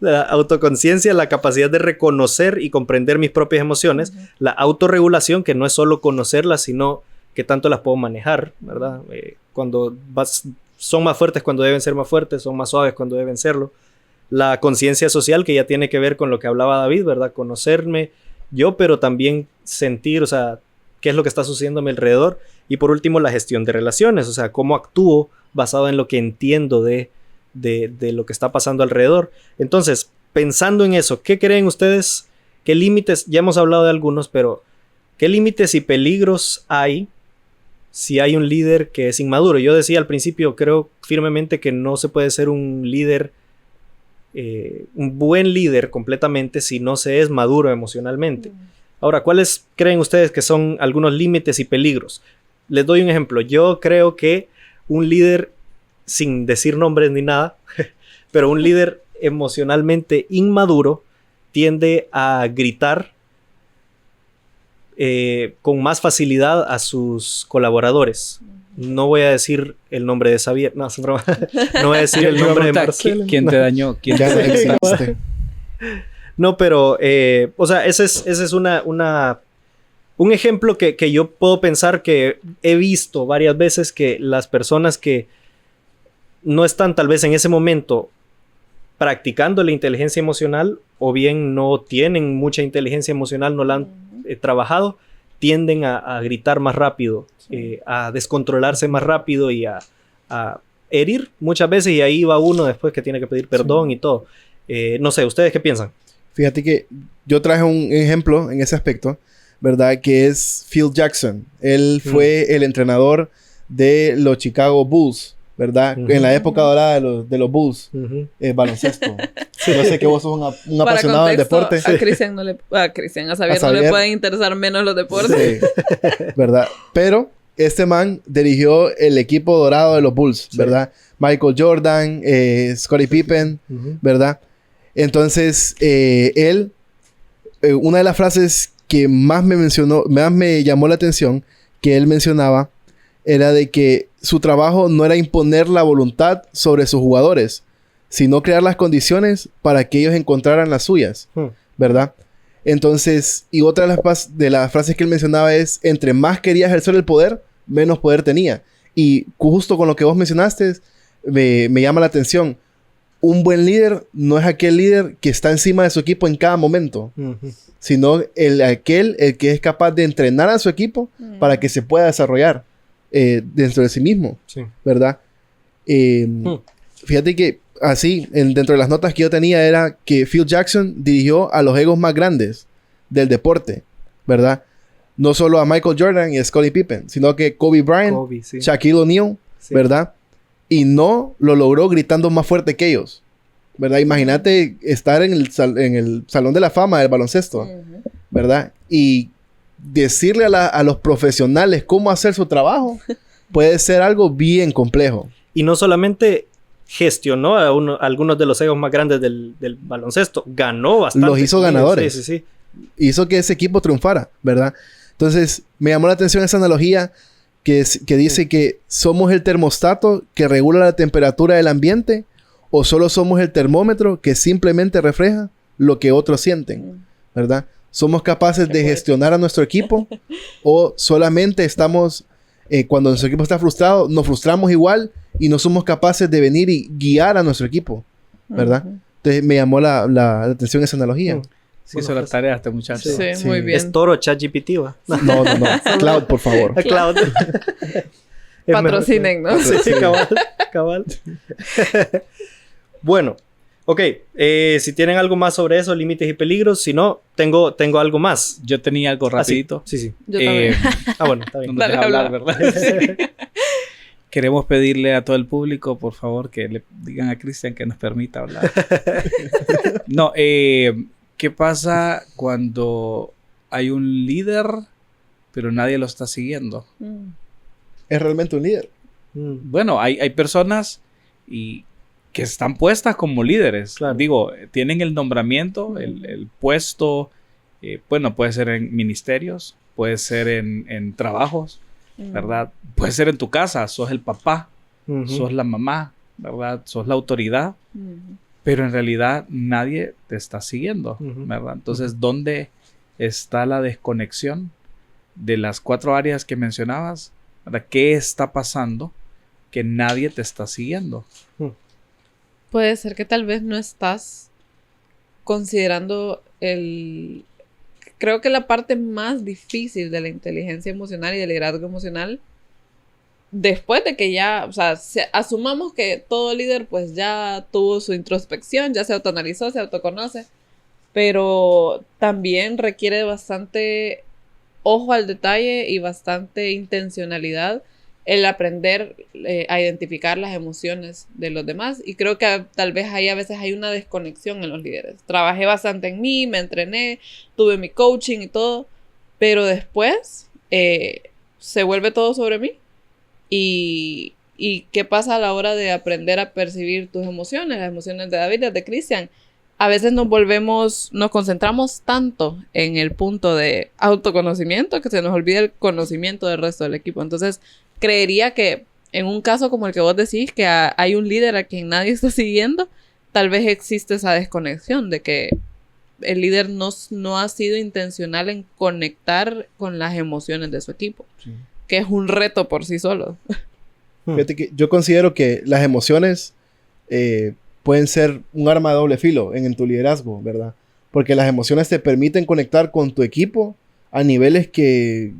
la autoconciencia, la capacidad de reconocer y comprender mis propias emociones. La autorregulación, que no es solo conocerlas, sino que tanto las puedo manejar, ¿verdad? Son más fuertes cuando deben ser más fuertes, son más suaves cuando deben serlo. La conciencia social, que ya tiene que ver con lo que hablaba David, ¿verdad? Conocerme yo, pero también sentir, o sea, qué es lo que está sucediendo a mi alrededor. Y por último, la gestión de relaciones, o sea, cómo actúo basado en lo que entiendo de lo que está pasando alrededor. Entonces, pensando en eso, ¿qué creen ustedes? ¿Qué límites? Ya hemos hablado de algunos, pero ¿qué límites y peligros hay si hay un líder que es inmaduro? Yo decía al principio, creo firmemente que no se puede ser un líder, un buen líder completamente si no se es maduro emocionalmente. Ahora, ¿cuáles creen ustedes que son algunos límites y peligros? Les doy un ejemplo. Yo creo que un líder, sin decir nombres ni nada, pero un líder emocionalmente inmaduro tiende a gritar con más facilidad a sus colaboradores. No voy a decir el nombre de Xavier. No, es broma. No voy a decir el nombre de Marcelo. ¿Quién te dañó? ¿Quién te Ya no existe. No, pero, o sea, ese es un ejemplo que yo puedo pensar que he visto varias veces, que las personas que no están tal vez en ese momento practicando la inteligencia emocional, o bien no tienen mucha inteligencia emocional, no la han trabajado, tienden a gritar más rápido, a descontrolarse más rápido y a herir muchas veces, y ahí va uno después que tiene que pedir perdón y todo. No sé, ¿ustedes qué piensan? Fíjate que yo traje un ejemplo en ese aspecto, ¿verdad? Que es Phil Jackson. Él fue el entrenador de los Chicago Bulls, ¿verdad? En la época dorada de los Bulls, baloncesto. Yo sé que vos sos un Para apasionado del contexto, deporte. A Xavier no le pueden interesar menos los deportes. Sí, ¿verdad? Pero este man dirigió el equipo dorado de los Bulls, ¿verdad? Michael Jordan, Scottie Pippen, ¿verdad? Entonces, él, una de las frases que más me llamó la atención, que él mencionaba, era de que su trabajo no era imponer la voluntad sobre sus jugadores, sino crear las condiciones para que ellos encontraran las suyas, ¿verdad? Entonces, y otra de las frases que él mencionaba es, entre más quería ejercer el poder, menos poder tenía. Y justo con lo que vos mencionaste, me llama la atención. Un buen líder no es aquel líder que está encima de su equipo en cada momento, sino el que es capaz de entrenar a su equipo para que se pueda desarrollar dentro de sí mismo, ¿verdad? Fíjate que así, dentro de las notas que yo tenía era que Phil Jackson dirigió a los egos más grandes del deporte, ¿verdad? No solo a Michael Jordan y a Scottie Pippen, sino que Kobe Bryant, Shaquille O'Neal, ¿verdad? Y no lo logró gritando más fuerte que ellos, ¿verdad? Imagínate estar en el Salón de la Fama del baloncesto, ¿verdad? Y decirle a los profesionales cómo hacer su trabajo puede ser algo bien complejo. Y no solamente gestionó a algunos de los egos más grandes del baloncesto, ganó bastante. Los hizo ganadores. Sí. Hizo que ese equipo triunfara, ¿verdad? Entonces, me llamó la atención esa analogía que dice que somos el termostato que regula la temperatura del ambiente, o solo somos el termómetro que simplemente refleja lo que otros sienten, ¿verdad? ¿Somos capaces de gestionar a nuestro equipo? ¿O solamente estamos, cuando nuestro equipo está frustrado, nos frustramos igual y no somos capaces de venir y guiar a nuestro equipo, ¿verdad? Entonces me llamó la atención esa analogía. Sí, hizo la tarea este muchacho. Sí, muy bien. Es Toro ChatGPT, ¿va? No. Cloud, por favor. Cloud. Patrocinen, ¿no? Sí, cabal. Bueno, ok. Si tienen algo más sobre eso, límites y peligros. Si no, tengo algo más. Yo tenía algo rapidito. Sí. Yo también. Bueno, está bien. No nos deja Dale, hablar, ¿verdad? Queremos pedirle a todo el público, por favor, que le digan a Cristian que nos permita hablar. No, ¿qué pasa cuando hay un líder, pero nadie lo está siguiendo? ¿Es realmente un líder? Bueno, hay personas que están puestas como líderes. Claro. Digo, tienen el nombramiento, el puesto, Bueno, puede ser en ministerios, puede ser en trabajos, ¿verdad? Puede ser en tu casa, sos el papá, sos la mamá, ¿verdad? Sos la autoridad, pero en realidad nadie te está siguiendo, ¿verdad? Entonces, ¿dónde está la desconexión de las 4 áreas que mencionabas? ¿Verdad? ¿Qué está pasando que nadie te está siguiendo? Puede ser que tal vez no estás considerando creo que la parte más difícil de la inteligencia emocional y del liderazgo emocional, después de que ya, o sea, asumamos que todo líder pues ya tuvo su introspección, ya se autoanalizó, se autoconoce, pero también requiere bastante ojo al detalle y bastante intencionalidad el aprender a identificar las emociones de los demás. Y creo que tal vez ahí a veces hay una desconexión en los líderes. Trabajé bastante en mí, me entrené, tuve mi coaching y todo, pero después se vuelve todo sobre mí. ¿Y qué pasa a la hora de aprender a percibir tus emociones? Las emociones de David, las de Cristian. A veces nos concentramos tanto en el punto de autoconocimiento que se nos olvida el conocimiento del resto del equipo. Entonces, creería que en un caso como el que vos decís, que hay un líder a quien nadie está siguiendo, tal vez existe esa desconexión de que el líder no ha sido intencional en conectar con las emociones de su equipo, que es un reto por sí solo. Fíjate que yo considero que las emociones pueden ser un arma de doble filo en tu liderazgo, ¿verdad? Porque las emociones te permiten conectar con tu equipo a niveles que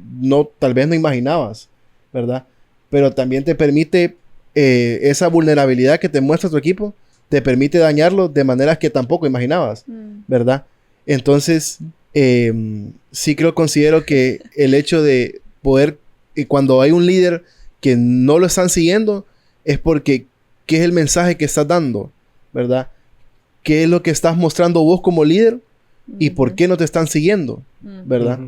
tal vez no imaginabas, ¿verdad? Pero también te permite esa vulnerabilidad que te muestra tu equipo, te permite dañarlo de maneras que tampoco imaginabas, ¿verdad? Entonces, sí considero que el hecho de poder, cuando hay un líder que no lo están siguiendo, es porque ¿qué es el mensaje que estás dando? ¿Verdad? ¿Qué es lo que estás mostrando vos como líder? ¿Y por qué no te están siguiendo? ¿Verdad?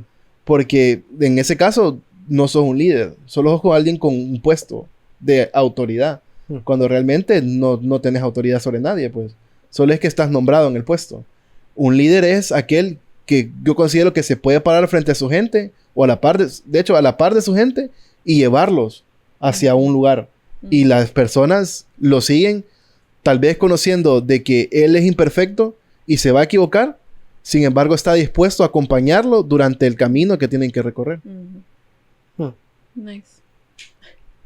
Porque en ese caso no sos un líder, solo sos alguien con un puesto de autoridad, cuando realmente no tenés autoridad sobre nadie, pues. Solo es que estás nombrado en el puesto. Un líder es aquel que yo considero que se puede parar frente a su gente, o a la par de su gente, y llevarlos hacia un lugar. Y las personas lo siguen, tal vez conociendo de que él es imperfecto y se va a equivocar, sin embargo está dispuesto a acompañarlo durante el camino que tienen que recorrer. Nice.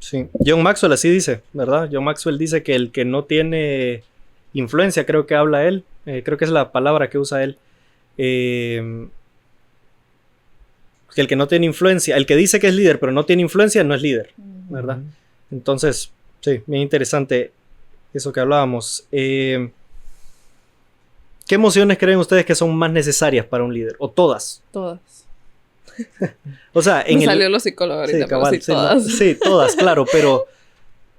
Sí. John Maxwell así dice, ¿verdad? John Maxwell dice que el que no tiene influencia, creo que habla él, creo que es la palabra que usa él, que el que no tiene influencia, el que dice que es líder pero no tiene influencia no es líder, ¿verdad? Entonces, sí, bien interesante eso que hablábamos. ¿Qué emociones creen ustedes que son más necesarias para un líder? ¿O todas? Todas. O sea, Me salió los psicólogos ahorita, sí, cabal, pero sí, todas. Sí, todas, claro, pero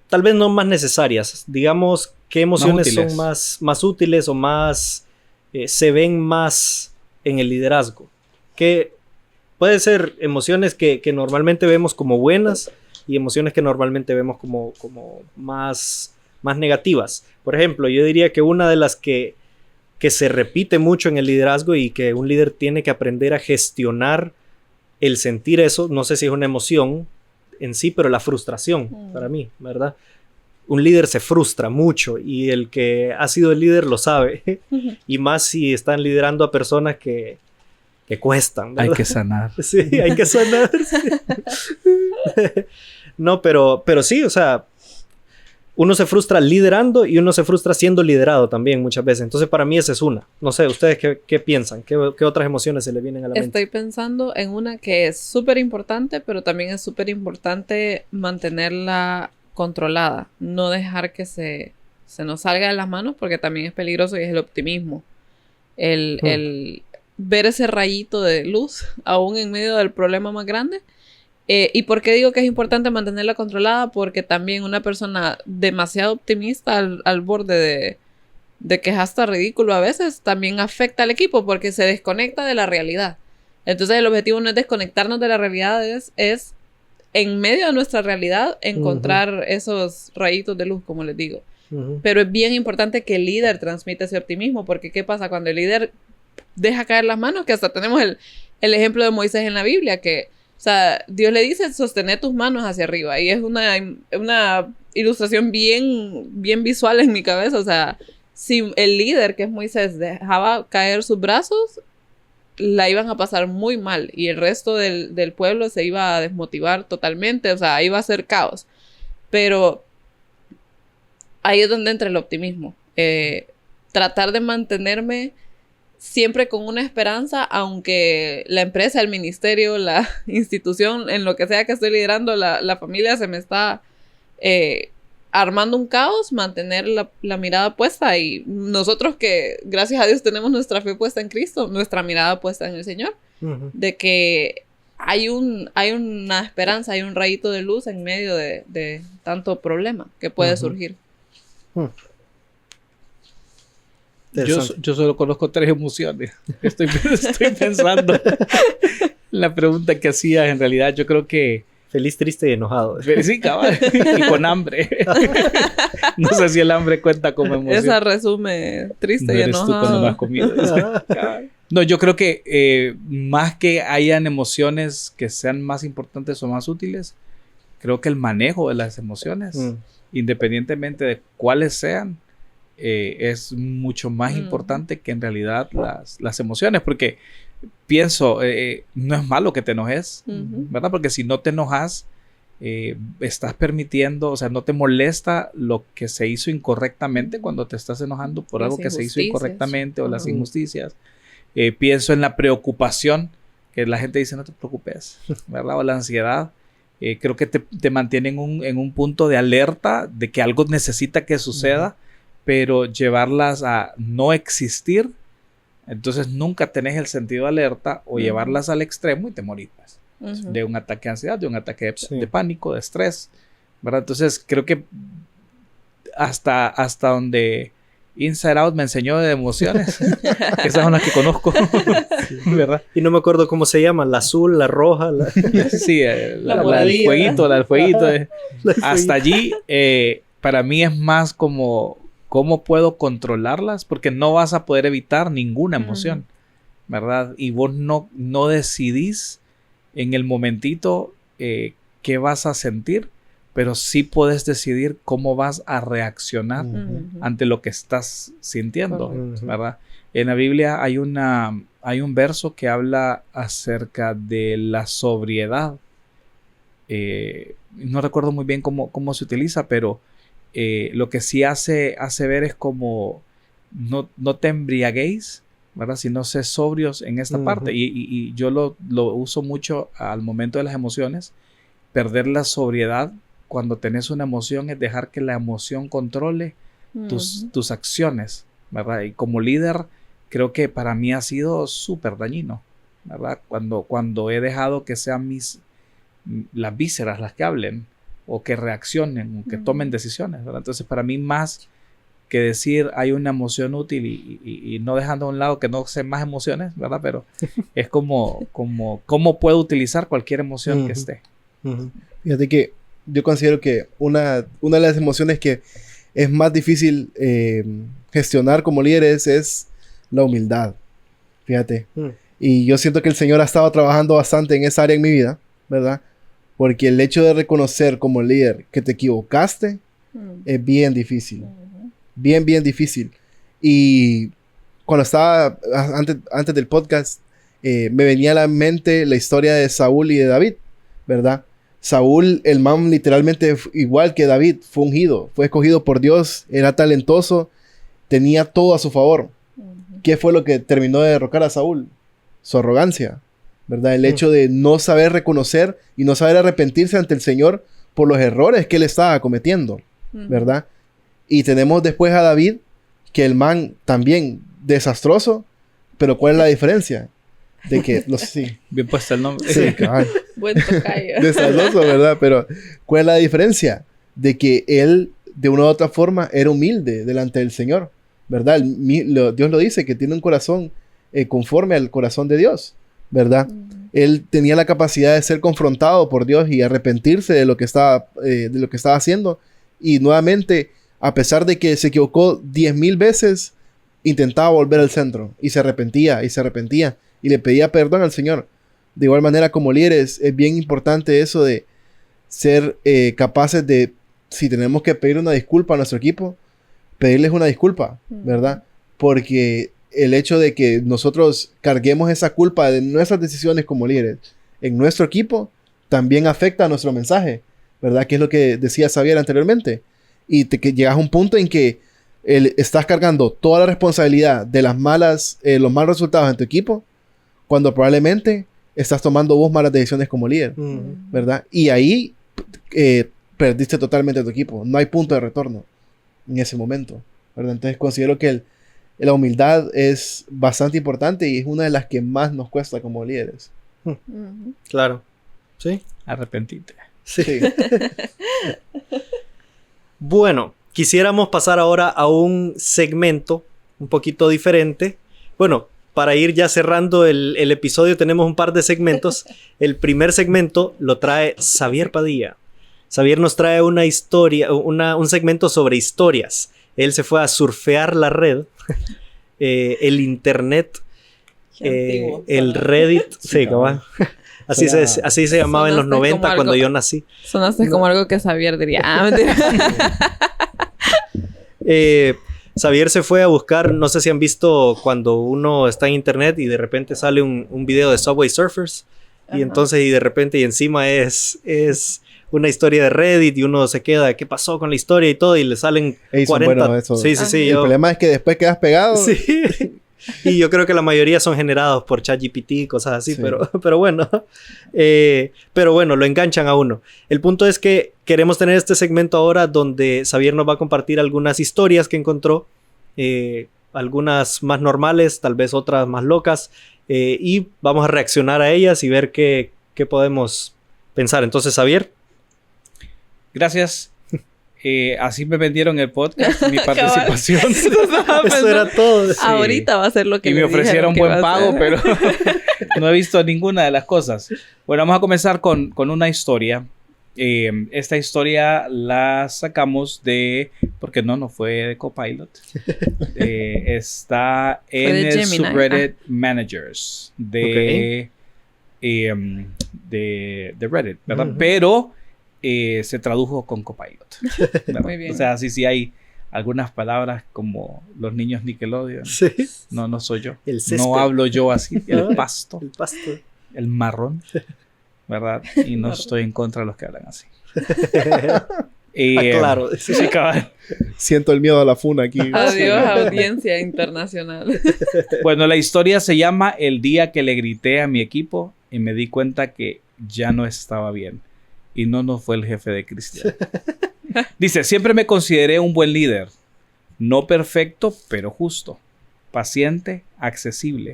tal vez no más necesarias. Digamos, ¿qué emociones son más útiles o más se ven más en el liderazgo? Que puede ser emociones que normalmente vemos como buenas y emociones que normalmente vemos como más negativas. Por ejemplo, yo diría que una de las que se repite mucho en el liderazgo y que un líder tiene que aprender a gestionar el sentir eso, no sé si es una emoción en sí, pero la frustración para mí, ¿verdad? Un líder se frustra mucho y el que ha sido el líder lo sabe. Y más si están liderando a personas que cuestan, ¿verdad? Hay que sanar. Sí, hay que sanar. Sí. No, pero sí, o sea, uno se frustra liderando y uno se frustra siendo liderado también muchas veces. Entonces, para mí esa es una. No sé, ¿ustedes qué piensan? ¿Qué otras emociones se le vienen a la mente? Estoy pensando en una que es súper importante, pero también es súper importante mantenerla controlada. No dejar que se nos salga de las manos porque también es peligroso y es el optimismo. El ver ese rayito de luz aún en medio del problema más grande. ¿Y por qué digo que es importante mantenerla controlada? Porque también una persona demasiado optimista al borde de que es hasta ridículo a veces también afecta al equipo porque se desconecta de la realidad. Entonces el objetivo no es desconectarnos de la realidad, es en medio de nuestra realidad encontrar esos rayitos de luz, como les digo. Pero es bien importante que el líder transmita ese optimismo porque ¿qué pasa? Cuando el líder deja caer las manos, que hasta tenemos el ejemplo de Moisés en la Biblia, que, o sea, Dios le dice, sostener tus manos hacia arriba, y es una ilustración bien visual en mi cabeza. O sea, si el líder, que es Moisés, dejaba caer sus brazos, la iban a pasar muy mal, y el resto del pueblo se iba a desmotivar totalmente. O sea, iba a ser caos. Pero ahí es donde entra el optimismo. Tratar de mantenerme siempre con una esperanza, aunque la empresa, el ministerio, la institución, en lo que sea que estoy liderando, la familia se me está armando un caos, mantener la mirada puesta. Y nosotros que, gracias a Dios, tenemos nuestra fe puesta en Cristo, nuestra mirada puesta en el Señor, de que hay una esperanza, hay un rayito de luz en medio de tanto problema que puede surgir. Yo solo conozco 3 emociones. Estoy pensando la pregunta que hacías. En realidad, yo creo que... Feliz, triste y enojado. Sí, cabal. Y con hambre. No sé si el hambre cuenta como emoción. Esa resume triste y eres tú cuando no has enojado. comido. No, yo creo que más que hayan emociones que sean más importantes o más útiles, creo que el manejo de las emociones, independientemente de cuáles sean, es mucho más importante que en realidad las emociones, porque pienso, no es malo que te enojes, ¿verdad? Porque si no te enojas, estás permitiendo, o sea, no te molesta lo que se hizo incorrectamente cuando te estás enojando por Las algo que se hizo injusticias. incorrectamente o las injusticias. Pienso en la preocupación, que la gente dice no te preocupes, ¿verdad? O la ansiedad. Creo que te mantiene en un punto de alerta de que algo necesita que suceda, pero llevarlas a no existir, entonces nunca tenés el sentido de alerta, o llevarlas al extremo y te morís, pues, de un ataque de ansiedad, de un ataque de pánico, de estrés, ¿verdad? Entonces creo que hasta donde Inside Out me enseñó de emociones, esas son las que conozco, ¿verdad? Y no me acuerdo cómo se llama, la azul, la roja, Sí, la del moradilla. fueguito, la del fueguito. Hasta allí, para mí es más como cómo puedo controlarlas, porque no vas a poder evitar ninguna emoción, ¿verdad? Y vos no decidís en el momentito qué vas a sentir, pero sí puedes decidir cómo vas a reaccionar ante lo que estás sintiendo, ¿verdad? En la Biblia hay un verso que habla acerca de la sobriedad. No recuerdo muy bien cómo se utiliza, pero lo que sí hace ver es como no te embriaguéis, ¿verdad? Sino sé sobrios en esta parte. Y yo lo uso mucho al momento de las emociones. Perder la sobriedad cuando tenés una emoción es dejar que la emoción controle tus acciones, ¿verdad? Y como líder, creo que para mí ha sido súper dañino, ¿verdad? Cuando he dejado que sean las vísceras las que hablen, o que reaccionen, o que tomen decisiones, ¿verdad? Entonces, para mí, más que decir hay una emoción útil y no dejando a un lado que no sé más emociones, ¿verdad? Pero es como cómo puedo utilizar cualquier emoción que esté. Fíjate que yo considero que una de las emociones que es más difícil gestionar como líderes es la humildad. Fíjate. Y yo siento que el Señor ha estado trabajando bastante en esa área en mi vida, ¿verdad? Porque el hecho de reconocer como líder que te equivocaste es bien difícil. Bien difícil. Y cuando estaba antes del podcast, me venía a la mente la historia de Saúl y de David, ¿verdad? Saúl, el man literalmente igual que David, fue ungido, fue escogido por Dios, era talentoso, tenía todo a su favor. ¿Qué fue lo que terminó de derrocar a Saúl? Su arrogancia, ¿verdad? El hecho de no saber reconocer y no saber arrepentirse ante el Señor por los errores que él estaba cometiendo, ¿verdad? Y tenemos después a David, que el man también desastroso, pero ¿cuál es la diferencia? De que, no sé si... Bien puesto el nombre. Sí, cabal. Buen tocayo. Desastroso, ¿verdad? Pero ¿cuál es la diferencia? De que él, de una u otra forma, era humilde delante del Señor, ¿verdad? Dios lo dice, que tiene un corazón conforme al corazón de Dios, ¿verdad? Él tenía la capacidad de ser confrontado por Dios y arrepentirse de lo que estaba haciendo. Y nuevamente, a pesar de que se equivocó 10,000 veces, intentaba volver al centro y se arrepentía y le pedía perdón al Señor. De igual manera, como líderes, es bien importante eso de ser capaces de, si tenemos que pedir una disculpa a nuestro equipo, pedirles una disculpa, ¿verdad? Porque el hecho de que nosotros carguemos esa culpa de nuestras decisiones como líderes en nuestro equipo también afecta a nuestro mensaje, ¿verdad? Que es lo que decía Xavier anteriormente. Y que llegas a un punto en que estás cargando toda la responsabilidad de los malos resultados en tu equipo, cuando probablemente estás tomando vos malas decisiones como líder, ¿verdad? Y ahí perdiste totalmente tu equipo. No hay punto de retorno en ese momento, ¿verdad? Entonces considero que la humildad es bastante importante y es una de las que más nos cuesta como líderes. Claro. Sí. Arrepentite. Sí. Bueno, quisiéramos pasar ahora a un segmento un poquito diferente. Bueno, para ir ya cerrando el episodio, tenemos un par de segmentos. El primer segmento lo trae Xavier Padilla. Xavier nos trae una historia, un segmento sobre historias. Él se fue a surfear la red, el internet, el Reddit. Sí, cabal. Así se llamaba en los 90 cuando yo nací. Sonaste como algo que Xavier diría. Xavier se fue a buscar, no sé si han visto cuando uno está en internet y de repente sale un video de Subway Surfers. Y entonces y de repente y encima es una historia de Reddit y uno se queda, ¿qué pasó con la historia y todo? Y le salen 40. Sí. El problema es que después quedas pegado. Sí. Y yo creo que la mayoría son generados por ChatGPT y cosas así, sí. pero bueno. Pero bueno, lo enganchan a uno. El punto es que queremos tener este segmento ahora donde Xavier nos va a compartir algunas historias que encontró. Algunas más normales, tal vez otras más locas. Y vamos a reaccionar a ellas y ver qué podemos pensar. Entonces, Xavier. Gracias. Así me vendieron el podcast, mi participación. Eso era todo. Sí. Ahorita va a ser lo que y me ofrecieron buen pago, pero no he visto ninguna de las cosas. Bueno, vamos a comenzar con una historia. Esta historia la sacamos porque no fue de Copilot. Está en el Gemini. subreddit Managers de Reddit, ¿verdad? Pero se tradujo con Copilot. Muy bien. O sea, sí hay algunas palabras como los niños Nickelodeon. Sí. No soy yo. El césped. No hablo yo así. El pasto. El pasto. El marrón. ¿Verdad? Y no estoy en contra de los que hablan así. Claro. Sí, cabal. Siento el miedo a la funa aquí. Adiós, audiencia internacional. Bueno, la historia se llama El día que le grité a mi equipo y me di cuenta que ya no estaba bien. Y no fue el jefe de Cristian. Dice, siempre me consideré un buen líder. No perfecto, pero justo. Paciente, accesible.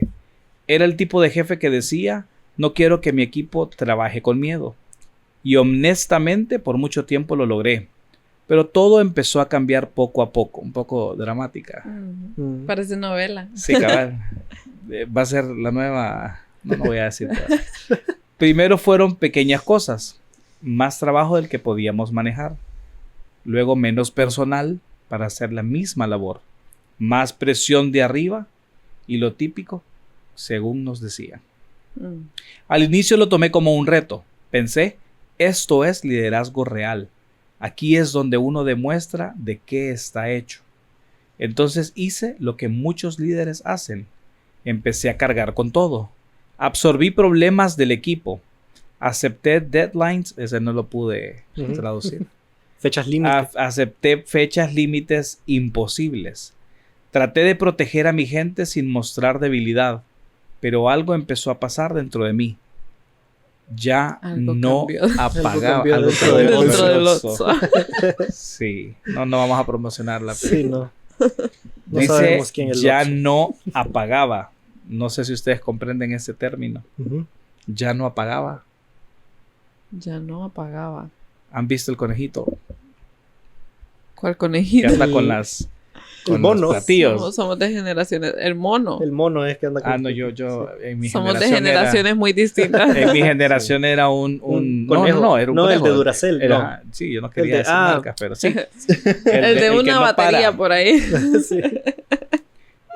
Era el tipo de jefe que decía, no quiero que mi equipo trabaje con miedo. Y honestamente, por mucho tiempo lo logré. Pero todo empezó a cambiar poco a poco. Un poco dramática. Parece novela. Sí, cabal. Va a ser la nueva... No voy a decir nada. Primero fueron pequeñas cosas. Más trabajo del que podíamos manejar. Luego menos personal para hacer la misma labor. Más presión de arriba y lo típico, según nos decían. Al inicio lo tomé como un reto. Pensé, esto es liderazgo real. Aquí es donde uno demuestra de qué está hecho. Entonces hice lo que muchos líderes hacen. Empecé a cargar con todo. Absorbí problemas del equipo. Acepté deadlines, ese no lo pude traducir. Fechas límites. Acepté fechas límites imposibles. Traté de proteger a mi gente sin mostrar debilidad, pero algo empezó a pasar dentro de mí. Ya Algo no cambió. apagaba. Algo Algo cambió dentro del provechoso. Oxxo. Sí, no vamos a promocionarla. Sí, no. No Dice, sabemos quién es el ya Oxxo. no apagaba. No sé si ustedes comprenden ese término. Ujú. Ya no apagaba. Ya no apagaba. ¿Han visto el conejito? ¿Cuál Que conejito? anda con las... El Con mono. los platillos. Somos de generaciones. El mono. El mono es que anda con... Yo en mi Somos de generación generaciones muy distintas. en mi generación era un conejo. No, era un No, el conejo. de Duracell, Era, sí, yo no quería de- decir marcas, pero sí. El de que una no batería para. por ahí. Sí.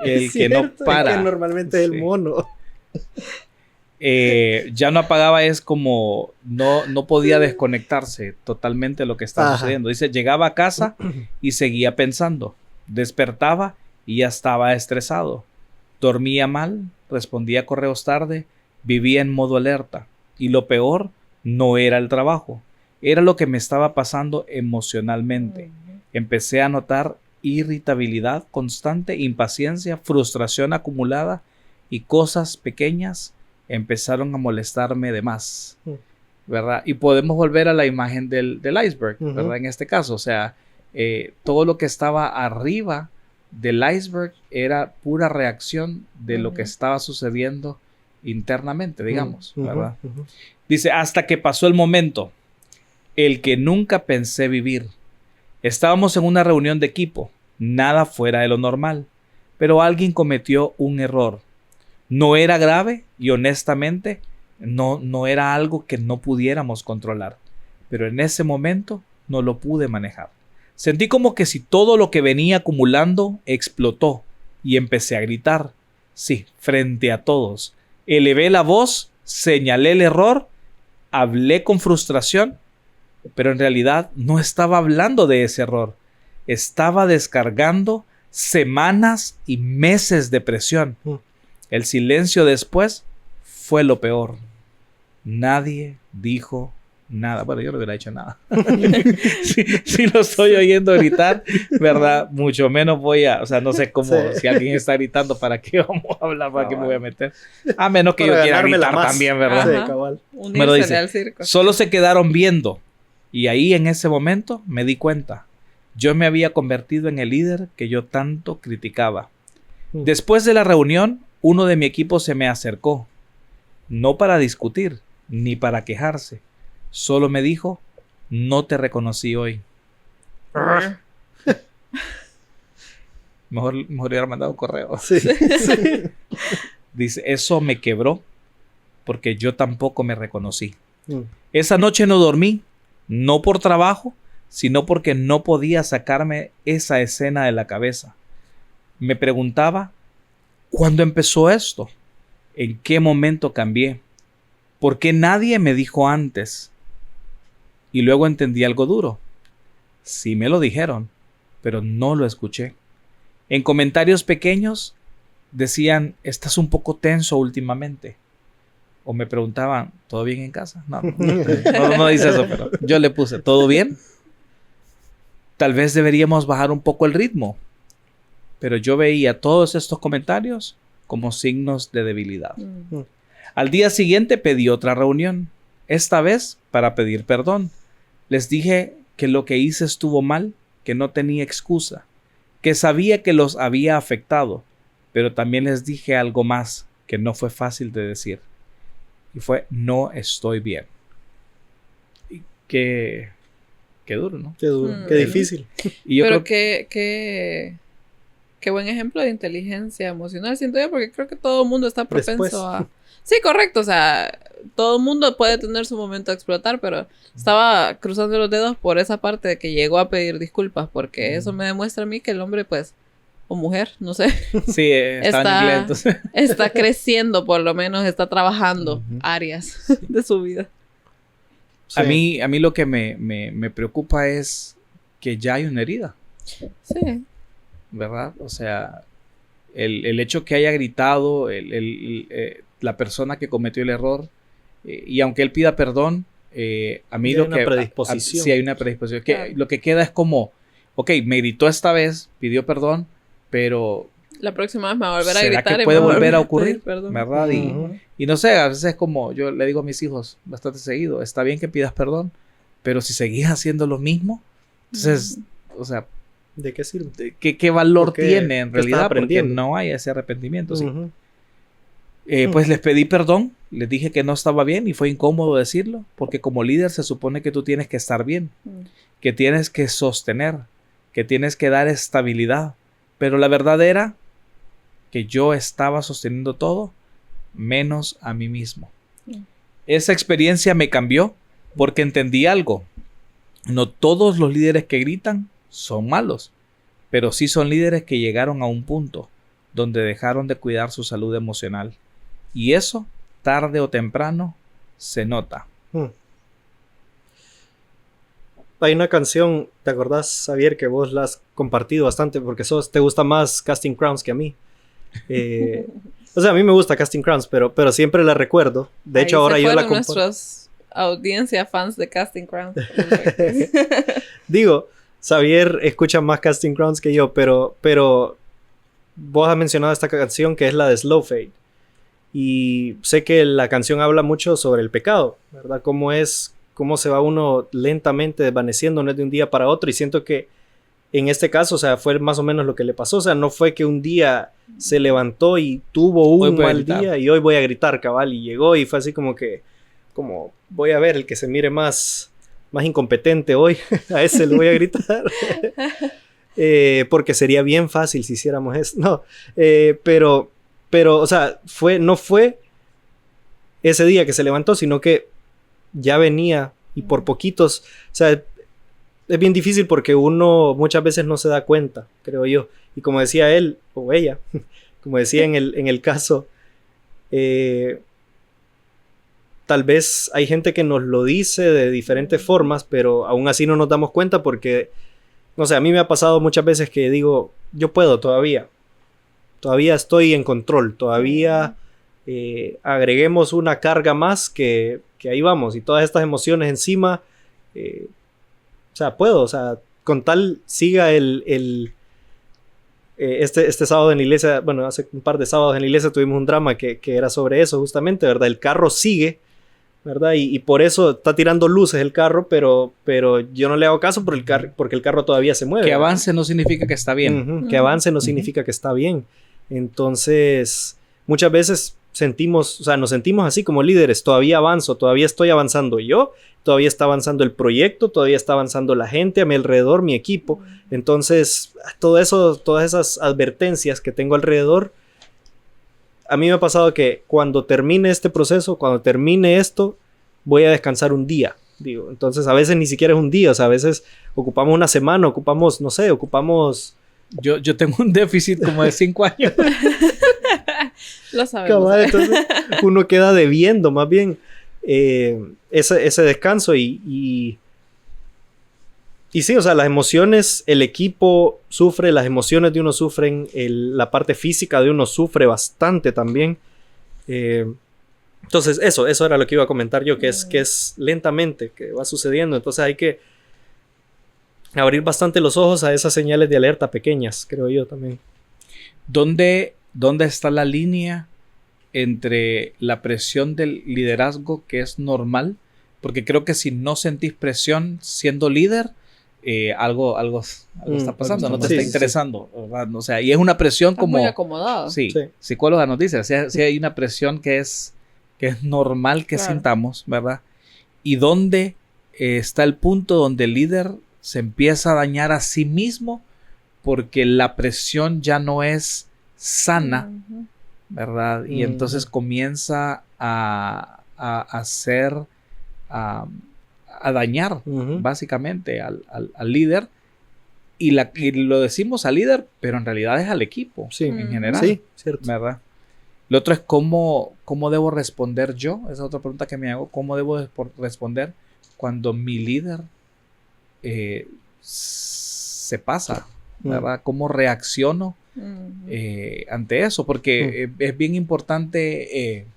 El que no para. Que normalmente es el Sí. mono. Ya no apagaba, es como no podía desconectarse totalmente de lo que estaba Ajá. sucediendo. Dice, llegaba a casa y seguía pensando. Despertaba y ya estaba estresado. Dormía mal, respondía correos tarde, vivía en modo alerta. Y lo peor no era el trabajo, era lo que me estaba pasando emocionalmente. Empecé a notar irritabilidad constante, impaciencia, frustración acumulada y cosas pequeñas empezaron a molestarme de más, ¿verdad? Y podemos volver a la imagen del iceberg, Ujú. ¿verdad? En este caso, o sea, todo lo que estaba arriba del iceberg era pura reacción de lo que estaba sucediendo internamente, digamos, Ujú, ¿verdad? ujú. Dice, hasta que pasó el momento, el que nunca pensé vivir. Estábamos en una reunión de equipo, nada fuera de lo normal, pero alguien cometió un error. No era grave y honestamente no era algo que no pudiéramos controlar, pero en ese momento no lo pude manejar. Sentí como que si todo lo que venía acumulando explotó y empecé a gritar. Sí, frente a todos. Elevé la voz, señalé el error, hablé con frustración, pero en realidad no estaba hablando de ese error. Estaba descargando semanas y meses de presión. El silencio después fue lo peor. Nadie dijo nada. Bueno, yo no hubiera hecho nada. si lo estoy oyendo gritar, ¿verdad? Mucho menos voy a... O sea, no sé cómo... Sí. Si alguien está gritando, ¿para qué vamos a hablar? ¿Para qué me voy a meter? A menos que Para yo quiera ganármela gritar más. también, ¿verdad? Sí, Ajá. cabal. Me lo Unírsele dice. al circo. Solo se quedaron viendo. Y ahí en ese momento me di cuenta. Yo me había convertido en el líder que yo tanto criticaba. Después de la reunión, uno de mi equipo se me acercó. No para discutir, ni para quejarse. Solo me dijo, no te reconocí hoy. Mejor hubiera mandado un correo. Sí. Dice, eso me quebró porque yo tampoco me reconocí. Mm. Esa noche no dormí, no por trabajo, sino porque no podía sacarme esa escena de la cabeza. Me preguntaba, ¿cuándo empezó esto? ¿En qué momento cambié? ¿Por qué nadie me dijo antes? Y luego entendí algo duro. Sí me lo dijeron, pero no lo escuché. En comentarios pequeños decían, estás un poco tenso últimamente. O me preguntaban, ¿todo bien en casa? No dice eso, pero yo le puse, ¿todo bien? Tal vez deberíamos bajar un poco el ritmo. Pero yo veía todos estos comentarios como signos de debilidad. Al día siguiente pedí otra reunión, esta vez para pedir perdón. Les dije que lo que hice estuvo mal, que no tenía excusa, que sabía que los había afectado, pero también les dije algo más que no fue fácil de decir. Y fue, no estoy bien. Y qué duro, ¿no? Qué duro, qué difícil. Y yo Pero creo qué buen ejemplo de inteligencia emocional, siento yo, porque creo que todo el mundo está propenso Después. a... Sí, correcto, o sea, todo el mundo puede tener su momento de explotar, pero estaba cruzando los dedos por esa parte de que llegó a pedir disculpas, porque eso me demuestra a mí que el hombre, pues, o mujer, no sé, sí, estaba en inglés, entonces. está creciendo, por lo menos está trabajando áreas de su vida. A mí lo que me preocupa es que ya hay una herida, Sí. ¿verdad? O sea, el hecho que haya gritado, la persona que cometió el error, y aunque él pida perdón, a mí Ya lo hay una que... predisposición. Sí, hay una predisposición. Claro. Lo que queda es como, ok, me gritó esta vez, pidió perdón, pero La próxima vez me va a volver a ¿será gritar que y puede me va volver a pedir ocurrir? perdón. ¿Verdad? Y no sé, a veces es como yo le digo a mis hijos bastante seguido, está bien que pidas perdón, pero si seguís haciendo lo mismo, entonces, o sea, ¿De qué sirve? ¿qué valor Porque tiene en ¿qué estás realidad? Porque aprendiendo? no hay ese arrepentimiento. ¿Sí? Ujú. Pues les pedí perdón, les dije que no estaba bien y fue incómodo decirlo, porque como líder se supone que tú tienes que estar bien, que tienes que sostener, que tienes que dar estabilidad, pero la verdad era que yo estaba sosteniendo todo menos a mí mismo. Esa experiencia me cambió porque entendí algo. No todos los líderes que gritan son malos, pero sí son líderes que llegaron a un punto donde dejaron de cuidar su salud emocional. Y eso, tarde o temprano, se nota. Hay una canción, ¿te acordás, Xavier, que vos la has compartido bastante porque te gusta más Casting Crowns que a mí? O sea, a mí me gusta Casting Crowns, pero siempre la recuerdo. De hecho, ahora yo la comparto. Nuestros audiencia, fans de Casting Crowns. Digo, Xavier escucha más Casting Crowns que yo, pero vos has mencionado esta canción que es la de Slow Fade. Y sé que la canción habla mucho sobre el pecado, ¿verdad? Cómo se va uno lentamente desvaneciendo, no es de un día para otro. Y siento que en este caso, o sea, fue más o menos lo que le pasó. O sea, no fue que un día se levantó y tuvo un mal día y hoy voy a gritar, cabal. Y llegó y fue así como voy a ver el que se mire más incompetente hoy. A ese le voy a gritar. Porque sería bien fácil si hiciéramos eso. No, pero, o sea, no fue ese día que se levantó, sino que ya venía y por poquitos, o sea, es bien difícil porque uno muchas veces no se da cuenta, creo yo. Y como decía él o ella, como decía en el caso, tal vez hay gente que nos lo dice de diferentes formas, pero aún así no nos damos cuenta porque, no sé, a mí me ha pasado muchas veces que digo, yo puedo todavía estoy en control, todavía agreguemos una carga más que ahí vamos, y todas estas emociones encima, o sea, puedo, o sea, con tal siga este sábado en la iglesia, bueno, hace un par de sábados en la iglesia tuvimos un drama que era sobre eso justamente, ¿verdad? El carro sigue, ¿verdad? Y por eso está tirando luces el carro, pero yo no le hago caso porque el carro todavía se mueve. Que avance no significa que está bien. Que avance no significa que está bien. Entonces, muchas veces nos sentimos así como líderes, todavía avanzo, todavía estoy avanzando yo, todavía está avanzando el proyecto, todavía está avanzando la gente a mi alrededor, mi equipo. Entonces, todas esas advertencias que tengo alrededor, a mí me ha pasado que cuando termine este proceso, cuando termine esto, voy a descansar un día, digo. Entonces, a veces ni siquiera es un día, o sea, a veces ocupamos una semana, ocupamos... Yo tengo un déficit como de 5 años. Lo sabemos. Cabal, entonces uno queda debiendo más bien ese descanso y sí, o sea, las emociones, el equipo sufre, las emociones de uno sufren, la parte física de uno sufre bastante también. Entonces eso era lo que iba a comentar yo, que es lentamente que va sucediendo. Entonces hay que abrir bastante los ojos a esas señales de alerta pequeñas, creo yo también. ¿Dónde está la línea entre la presión del liderazgo, que es normal? Porque creo que si no sentís presión siendo líder, algo está pasando, no te está interesando, ¿verdad? O sea, y es una presión Estás como... muy acomodado. Sí, psicóloga nos dice, si hay una presión que es normal que sintamos, ¿verdad? Y dónde está el punto donde el líder se empieza a dañar a sí mismo porque la presión ya no es sana, ¿verdad? Y entonces comienza a dañar básicamente al líder y lo decimos al líder, pero en realidad es al equipo en general. Sí, cierto. ¿Verdad? Lo otro es cómo debo responder yo. Esa es otra pregunta que me hago. ¿Cómo debo responder cuando mi líder se pasa? ¿Verdad? ¿Cómo reacciono ante eso? Porque es bien importante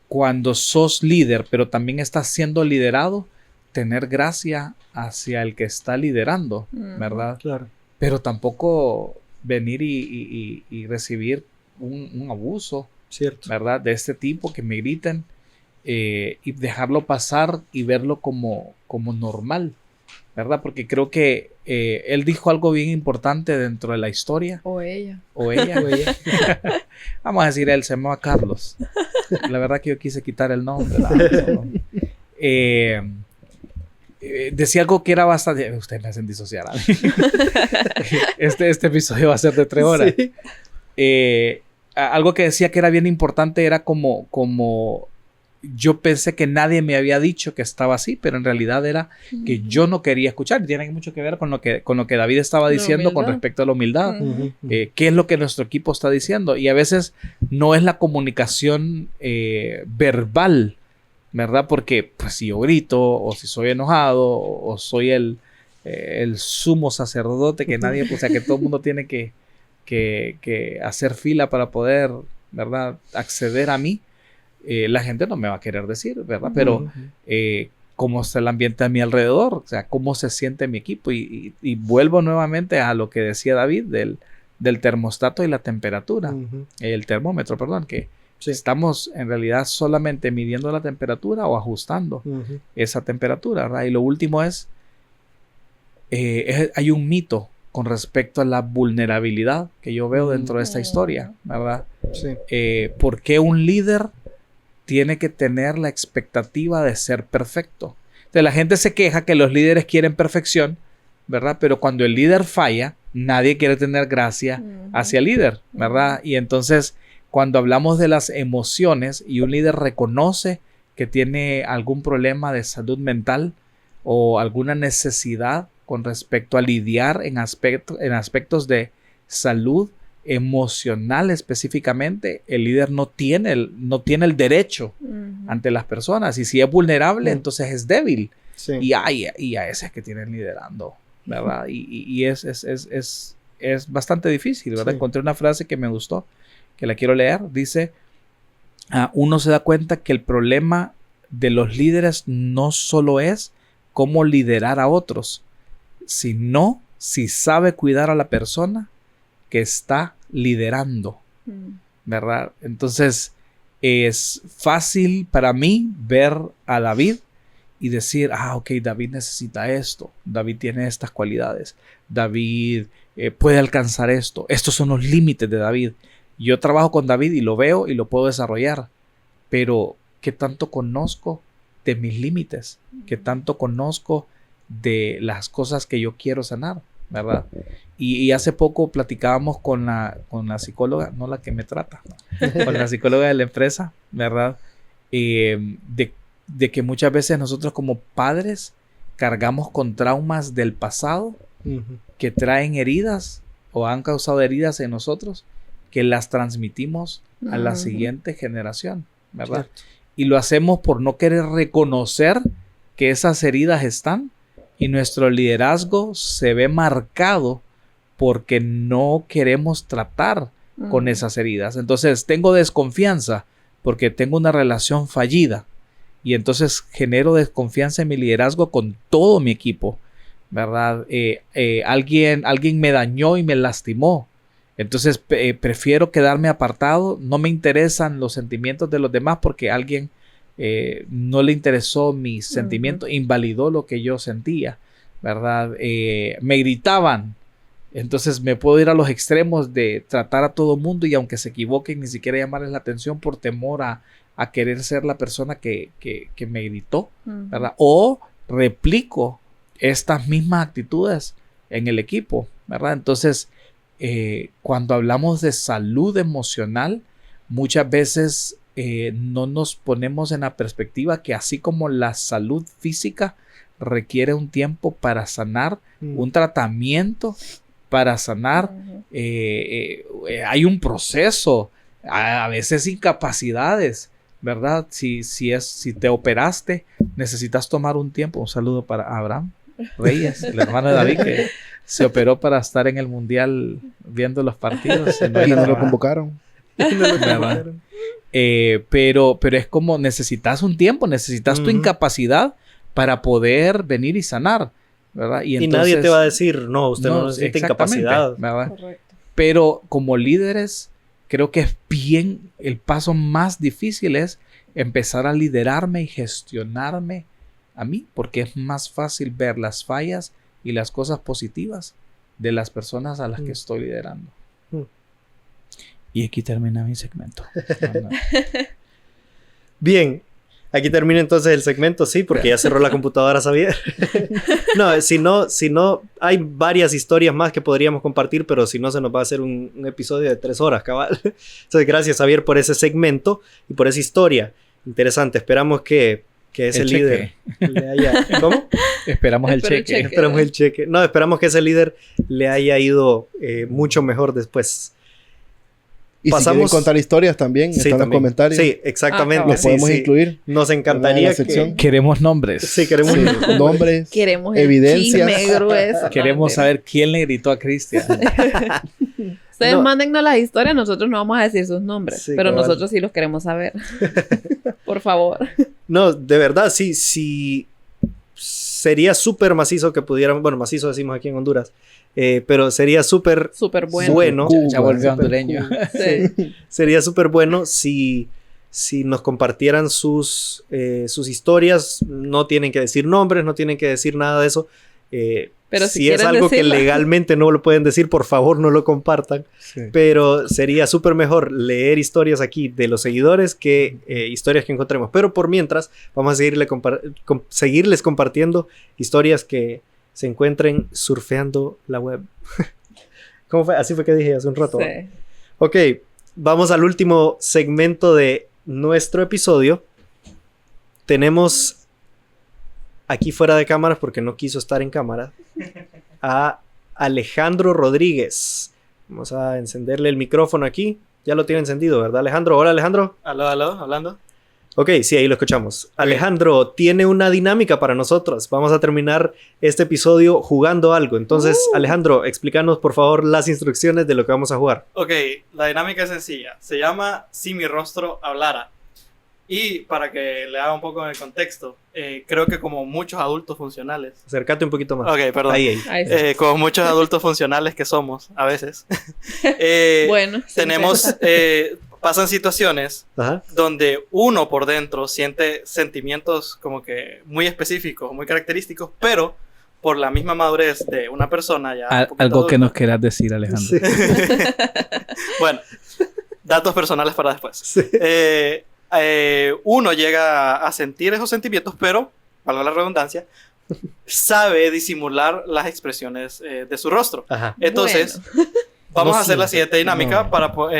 cuando sos líder, pero también estás siendo liderado, tener gracia hacia el que está liderando, ¿verdad? Claro. Pero tampoco venir y recibir un abuso, cierto, ¿verdad? De este tipo, que me griten y dejarlo pasar y verlo como normal, ¿verdad? Porque creo que él dijo algo bien importante dentro de la historia. O ella. Vamos a decir él, se llama Carlos. La verdad que yo quise quitar el nombre. Decía algo que era bastante... Usted me hacen disociar a mí. Este episodio va a ser de 3 horas. Sí. Algo que decía que era bien importante era como yo pensé que nadie me había dicho que estaba así, pero en realidad era que yo no quería escuchar. Y tiene mucho que ver con lo que David estaba diciendo con respecto a la humildad. ¿Qué es lo que nuestro equipo está diciendo? Y a veces no es la comunicación verbal, ¿verdad? Porque pues, si yo grito, o si soy enojado, o soy el sumo sacerdote que nadie, o sea, que todo el mundo tiene que hacer fila para poder, ¿verdad?, acceder a mí, la gente no me va a querer decir, ¿verdad? Pero cómo está el ambiente a mi alrededor, o sea, cómo se siente mi equipo. Y vuelvo nuevamente a lo que decía David del termostato y la temperatura, el termómetro, perdón, que estamos en realidad solamente midiendo la temperatura o ajustando esa temperatura, ¿verdad? Y lo último es, hay un mito con respecto a la vulnerabilidad que yo veo dentro de esta historia, ¿verdad? Sí. ¿Por qué un líder tiene que tener la expectativa de ser perfecto? Entonces, la gente se queja que los líderes quieren perfección, ¿verdad? Pero cuando el líder falla, nadie quiere tener gracia hacia el líder, ¿verdad? Y entonces, cuando hablamos de las emociones y un líder reconoce que tiene algún problema de salud mental o alguna necesidad con respecto a lidiar en aspectos de salud emocional específicamente, el líder no tiene el derecho ante las personas. Y si es vulnerable, entonces es débil. Sí. Y a ese es que tienen liderando, ¿verdad? Y es bastante difícil, ¿verdad? Sí. Encontré una frase que me gustó, que la quiero leer. Dice, uno se da cuenta que el problema de los líderes no solo es cómo liderar a otros, sino si sabe cuidar a la persona que está liderando, ¿verdad? Entonces es fácil para mí ver a David y decir, ok, David necesita esto, David tiene estas cualidades, David puede alcanzar esto, estos son los límites de David. Yo trabajo con David y lo veo y lo puedo desarrollar, pero ¿qué tanto conozco de mis límites? ¿Qué tanto conozco de las cosas que yo quiero sanar, ¿verdad? Y hace poco platicábamos con la psicóloga, no la que me trata, con la psicóloga de la empresa, ¿verdad? De que muchas veces nosotros como padres cargamos con traumas del pasado que traen heridas o han causado heridas en nosotros que las transmitimos a la siguiente generación, ¿verdad? Cierto. Y lo hacemos por no querer reconocer que esas heridas están. Y nuestro liderazgo se ve marcado porque no queremos tratar con esas heridas. Entonces tengo desconfianza porque tengo una relación fallida. Y entonces genero desconfianza en mi liderazgo con todo mi equipo, ¿verdad? Alguien me dañó y me lastimó. Entonces prefiero quedarme apartado. No me interesan los sentimientos de los demás porque alguien no le interesó mi sentimiento, invalidó lo que yo sentía, ¿verdad? Me gritaban, entonces me puedo ir a los extremos de tratar a todo mundo y aunque se equivoquen ni siquiera llamarles la atención por temor a querer ser la persona que me gritó, ¿verdad? O replico estas mismas actitudes en el equipo, ¿verdad? Entonces cuando hablamos de salud emocional, muchas veces no nos ponemos en la perspectiva que así como la salud física requiere un tiempo para sanar, un tratamiento para sanar, hay un proceso, a veces incapacidades, ¿verdad? Si te operaste, necesitas tomar un tiempo. Un saludo para Abraham Reyes, el hermano de David, que se operó para estar en el mundial viendo los partidos. Y no lo convocaron. Pero es como necesitas un tiempo, necesitas tu incapacidad para poder venir y sanar, ¿verdad? Y entonces, nadie te va a decir, no, usted no necesita incapacidad, ¿verdad? Correcto. Pero como líderes, creo que es bien, el paso más difícil es empezar a liderarme y gestionarme a mí, porque es más fácil ver las fallas y las cosas positivas de las personas a las que estoy liderando. Y aquí termina mi segmento. Bien, aquí termina entonces el segmento, sí, porque ya cerró la computadora, Xavier. No, si no, hay varias historias más que podríamos compartir, pero si no, se nos va a hacer un episodio de 3 horas, cabal. Entonces, gracias, Xavier, por ese segmento y por esa historia. Interesante. Esperamos que ese El líder le haya... ¿Cómo? Esperamos el Espero el cheque. cheque. Esperamos el cheque. No, esperamos que ese líder le haya ido mucho mejor después. Y si quieren Pasamos- contar historias también, Sí, están en los también. comentarios. Sí, exactamente. Ah, Los podemos sí, sí. incluir. Nos en encantaría la sección. que... Queremos nombres. Sí, queremos... Sí, nombres. Queremos Evidencias. el chisme grueso. Queremos saber quién le gritó a Cristian. Ustedes No. mándennos las historias, nosotros no vamos a decir sus nombres, Sí, pero cabal. nosotros sí los queremos saber. Por favor. No, de verdad, sí. Sería súper macizo que pudieran... Bueno, macizo decimos aquí en Honduras. Pero sería súper Súper bueno. bueno. Ya volvió Súper hondureño. cool. Sí. Sería súper bueno si nos compartieran sus historias. No tienen que decir nombres, no tienen que decir nada de eso. Pero si si es quieren algo que decirla. legalmente no lo pueden decir, por favor no lo compartan. Sí. Pero sería súper mejor leer historias aquí de los seguidores que historias que encontremos. Pero por mientras, vamos a seguirles compartiendo historias que se encuentren surfeando la web. ¿Cómo fue? Así fue que dije hace un rato. Sí. Ok, vamos al último segmento de nuestro episodio. Tenemos aquí fuera de cámaras, porque no quiso estar en cámara, a Alejandro Rodríguez. Vamos a encenderle el micrófono aquí. Ya lo tiene encendido, ¿verdad, Alejandro? Hola, Alejandro. Aló, hablando. Ok, sí, ahí lo escuchamos. Alejandro tiene una dinámica para nosotros. Vamos a terminar este episodio jugando algo. Entonces, Alejandro, explícanos por favor las instrucciones de lo que vamos a jugar. Ok, la dinámica es sencilla. Se llama Si mi rostro hablara. Y para que le haga un poco en el contexto, creo que como muchos adultos funcionales. Acércate un poquito más. Ok, perdón. Ahí. Ahí sí. Como muchos adultos funcionales que somos, a veces. Bueno, sí, tenemos, pasan situaciones Ajá. donde uno por dentro siente sentimientos como que muy específicos, muy característicos, pero por la misma madurez de una persona ya... un poquito Algo que adulta. nos quieras decir, Alejandro. Sí. Bueno, datos personales para después. Sí. Uno llega a sentir esos sentimientos, pero, valga la redundancia, sabe disimular las expresiones de su rostro. Ajá. Entonces, Bueno. vamos No a hacer la siempre. siguiente dinámica No. para...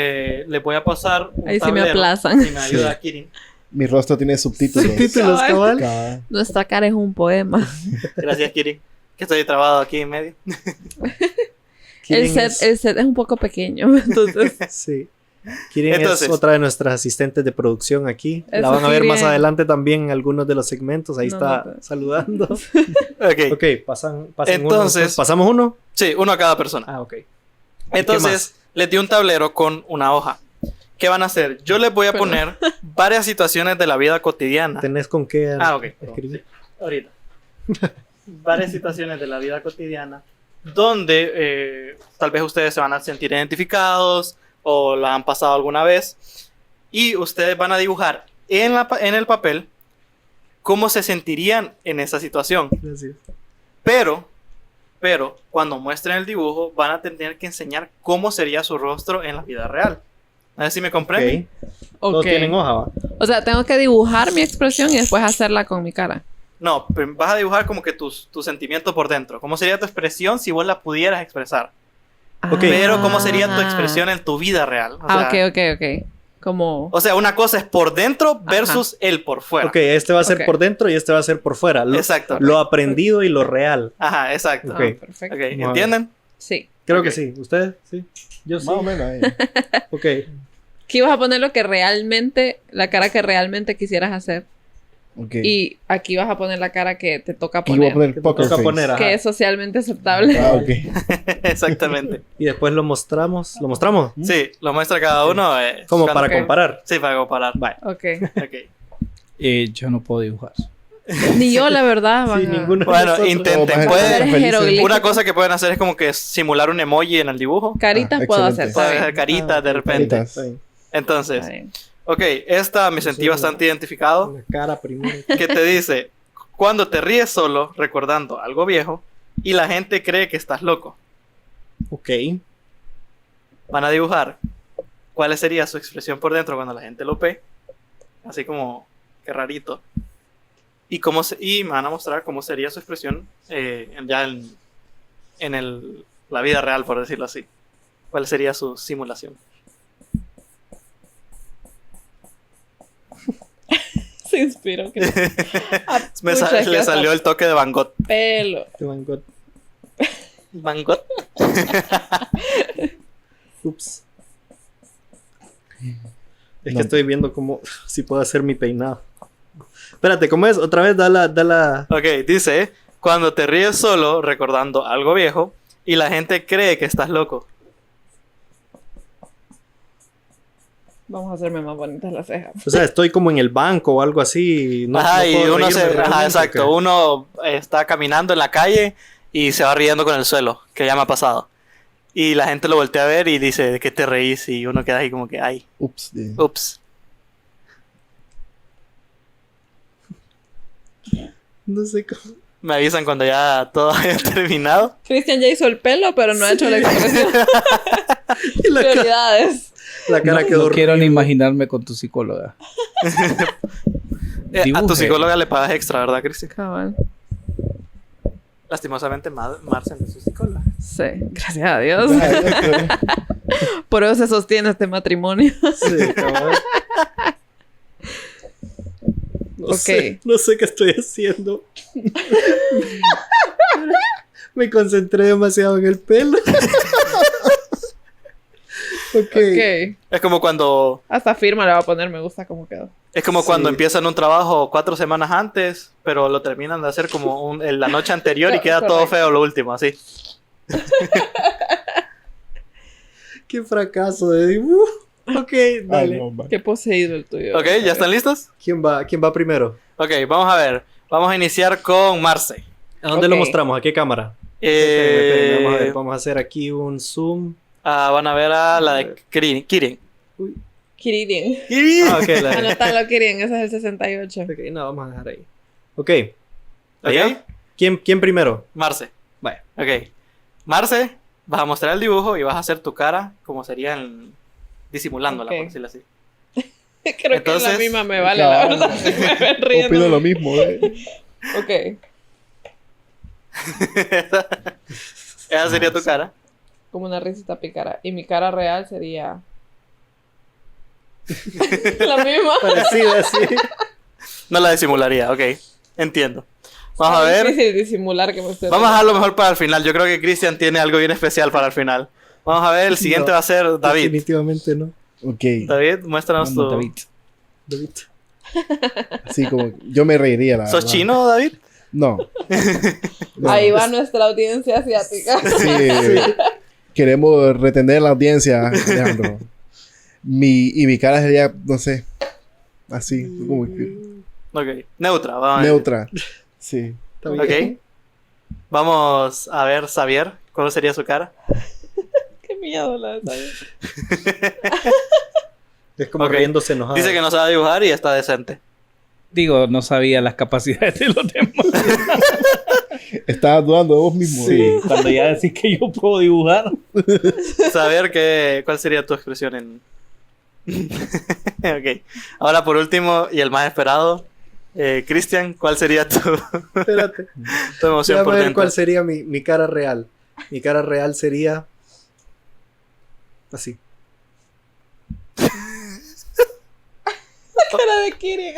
le voy a pasar un Ahí sí me tablero, aplazan. Si me ayuda, Kirin. Mi rostro tiene subtítulos. Subtítulos, cabal. Cabal. Nuestra cara es un poema. Gracias, Kirin. Que estoy trabado aquí en medio. ¿Quién El set es un poco pequeño, entonces... Sí. Kirin Entonces- es otra de nuestras asistentes de producción aquí. La Eso van a sí, ver más bien. adelante también en algunos de los segmentos. Ahí No, está no, no. saludando. Ok. Ok, pasan Entonces- uno. ¿Pasamos uno? Sí, uno a cada persona. Ah, ok. Entonces, les di un tablero con una hoja. ¿Qué van a hacer? Yo les voy a Perdón. poner varias situaciones de la vida cotidiana. ¿Tenés con qué Ah, ok. escribir? Ahorita. Varias situaciones de la vida cotidiana donde tal vez ustedes se van a sentir identificados o la han pasado alguna vez y ustedes van a dibujar en el papel cómo se sentirían en esa situación. Gracias. Pero cuando muestren el dibujo van a tener que enseñar cómo sería su rostro en la vida real. A ver si me comprenden. Ok. Todos Ok. tienen hoja, ¿va? O sea, tengo que dibujar mi expresión y después hacerla con mi cara. No, pero vas a dibujar como que tu sentimiento por dentro. ¿Cómo sería tu expresión si vos la pudieras expresar? Ok. Pero ¿cómo sería tu expresión en tu vida real? O sea, Ok. Como... o sea, una cosa es por dentro versus el por fuera. Ok, este va a ser Ok. por dentro y este va a ser por fuera. Exacto. Lo aprendido y lo real. Ajá, exacto. Ok. Perfecto. Ok, Vamos a ver. ¿entienden? Sí. Creo Ok. que sí. ¿Ustedes? Sí. Yo sí. Más o menos ahí. Ok. Aquí vas a poner lo que realmente... La cara que realmente quisieras hacer. Ok. Y aquí vas a poner la cara que te toca Aquí voy a poner. poner Que te poker toca face. poner, ajá. Que es socialmente aceptable. Ah, ok. Exactamente. Y después lo mostramos. ¿Lo mostramos? Sí, lo muestra cada uno. Como cuando- para Ok. comparar. Sí, para comparar. Vale. Ok. Ok. Yo no puedo dibujar. Ni yo, la verdad. van Sí, a- ninguno de Bueno, nosotros. intenten. Como para Pueden- gente feliz. jeroglífico. Una cosa que pueden hacer es como que simular un emoji en el dibujo. Caritas Ah, puedo excelente. hacer. Pueden está hacer bien. caritas de repente. Caritas. Está bien. Entonces, Está bien. ok, esta me sentí Sí, bastante identificado. La cara primero. Que te dice, cuando te ríes solo recordando algo viejo y la gente cree que estás loco. Ok. Van a dibujar cuál sería su expresión por dentro cuando la gente lo ve. Así como, qué rarito. Y me van a mostrar cómo sería su expresión ya en la vida real, por decirlo así. ¿Cuál sería su simulación? Se inspiró. Le salió el toque de Van Gogh. Pelo. Van Gogh. Van Gogh. Ups. Es que estoy viendo cómo si puedo hacer mi peinado. Espérate, ¿cómo es? Otra vez, da la... Ok, dice, cuando te ríes solo recordando algo viejo y la gente cree que estás loco. Vamos a hacerme más bonitas las cejas. O sea, estoy como en el banco o algo así. No, Ajá, no y puedo uno reírme ajá, realmente, exacto, ¿o qué? uno está caminando en la calle y se va riendo con el suelo, que ya me ha pasado. Y la gente lo voltea a ver y dice, ¿de qué te reís? Y uno queda ahí como que, ay, Ups. ups. No sé cómo. Me avisan cuando ya todo haya terminado. Cristian ya hizo el pelo, pero no ha hecho la expresión. Y la, Prioridades. la cara No, quedó no quiero ni horrible. imaginarme con tu psicóloga. A tu Dibuje. psicóloga le pagas extra, ¿verdad, Cristian? Cabal. Lastimosamente, Marcel es su psicóloga. Sí, gracias a Dios. Por eso se sostiene este matrimonio. Sí, cabrón. No Ok. no sé qué estoy haciendo. Me concentré demasiado en el pelo. Ok. Ok. Es como cuando Hasta firma le va a poner me gusta cómo quedó. cuando Sí. empiezan un trabajo 4 semanas antes, pero lo terminan de hacer como en la noche anterior y queda todo Correcto. feo lo último, así. Qué fracaso de dibujo. Ok, dale. Ay, no, man. Qué poseído el tuyo. Ok, ¿ya están listos? ¿Quién va primero? Ok, vamos a ver. Vamos a iniciar con Marce. ¿A dónde Ok. lo mostramos? ¿A qué cámara? Espérenme, vamos a ver. Vamos a hacer aquí un zoom. Van a ver a la de Kirin. Kirin. Kirin. Ah, ok, la Anótalo, Kirin. Ese es el 68. Ok, no, vamos a dejar ahí. Ok. ¿Ok? ¿Allá? ¿Quién primero? Marce. Vaya. Ok. Marce, vas a mostrar el dibujo y vas a hacer tu cara como sería disimulándola, Ok. por decirlo así. Creo que Entonces- la misma me vale, la Claro. verdad. Me ven riendo. Opino lo mismo, Ok. Esa sería tu cara. Como una risita pícara. Y mi cara real sería... la misma. Parecida, sí. No la disimularía, ok. Entiendo. Vamos a Es ver. difícil disimular que me estoy... Vamos a dejarlo mejor para el final. Yo creo que Cristian tiene algo bien especial para el final. Vamos a ver, el siguiente No, va a ser David. Definitivamente no. Ok. David, muéstranos Vamos, tu... David. David. Así como yo me reiría, la ¿Sos verdad. chino, David? No. No. Ahí va nuestra audiencia asiática. Sí. Queremos retener la audiencia, Alejandro. Mi cara sería, no sé, así, como que Ok. Neutra, vamos a ver. neutra. Sí. Está bien. Ok. Vamos a ver, Xavier, ¿cómo sería su cara? Qué miedo la de Xavier. Es como Ok. riéndose enojado. Dice que no sabe dibujar y está decente. Digo, no sabía las capacidades de los demás. Estaba dudando de vos mismo. Sí, cuando ya decís que yo puedo dibujar. Saber cuál sería tu expresión en... Ok. Ahora por último, y el más esperado, Cristian, ¿cuál sería tu Espérate. emoción Voy a por ver dentro? cuál sería mi cara real. Mi cara real sería... Así. Cara de Kirin.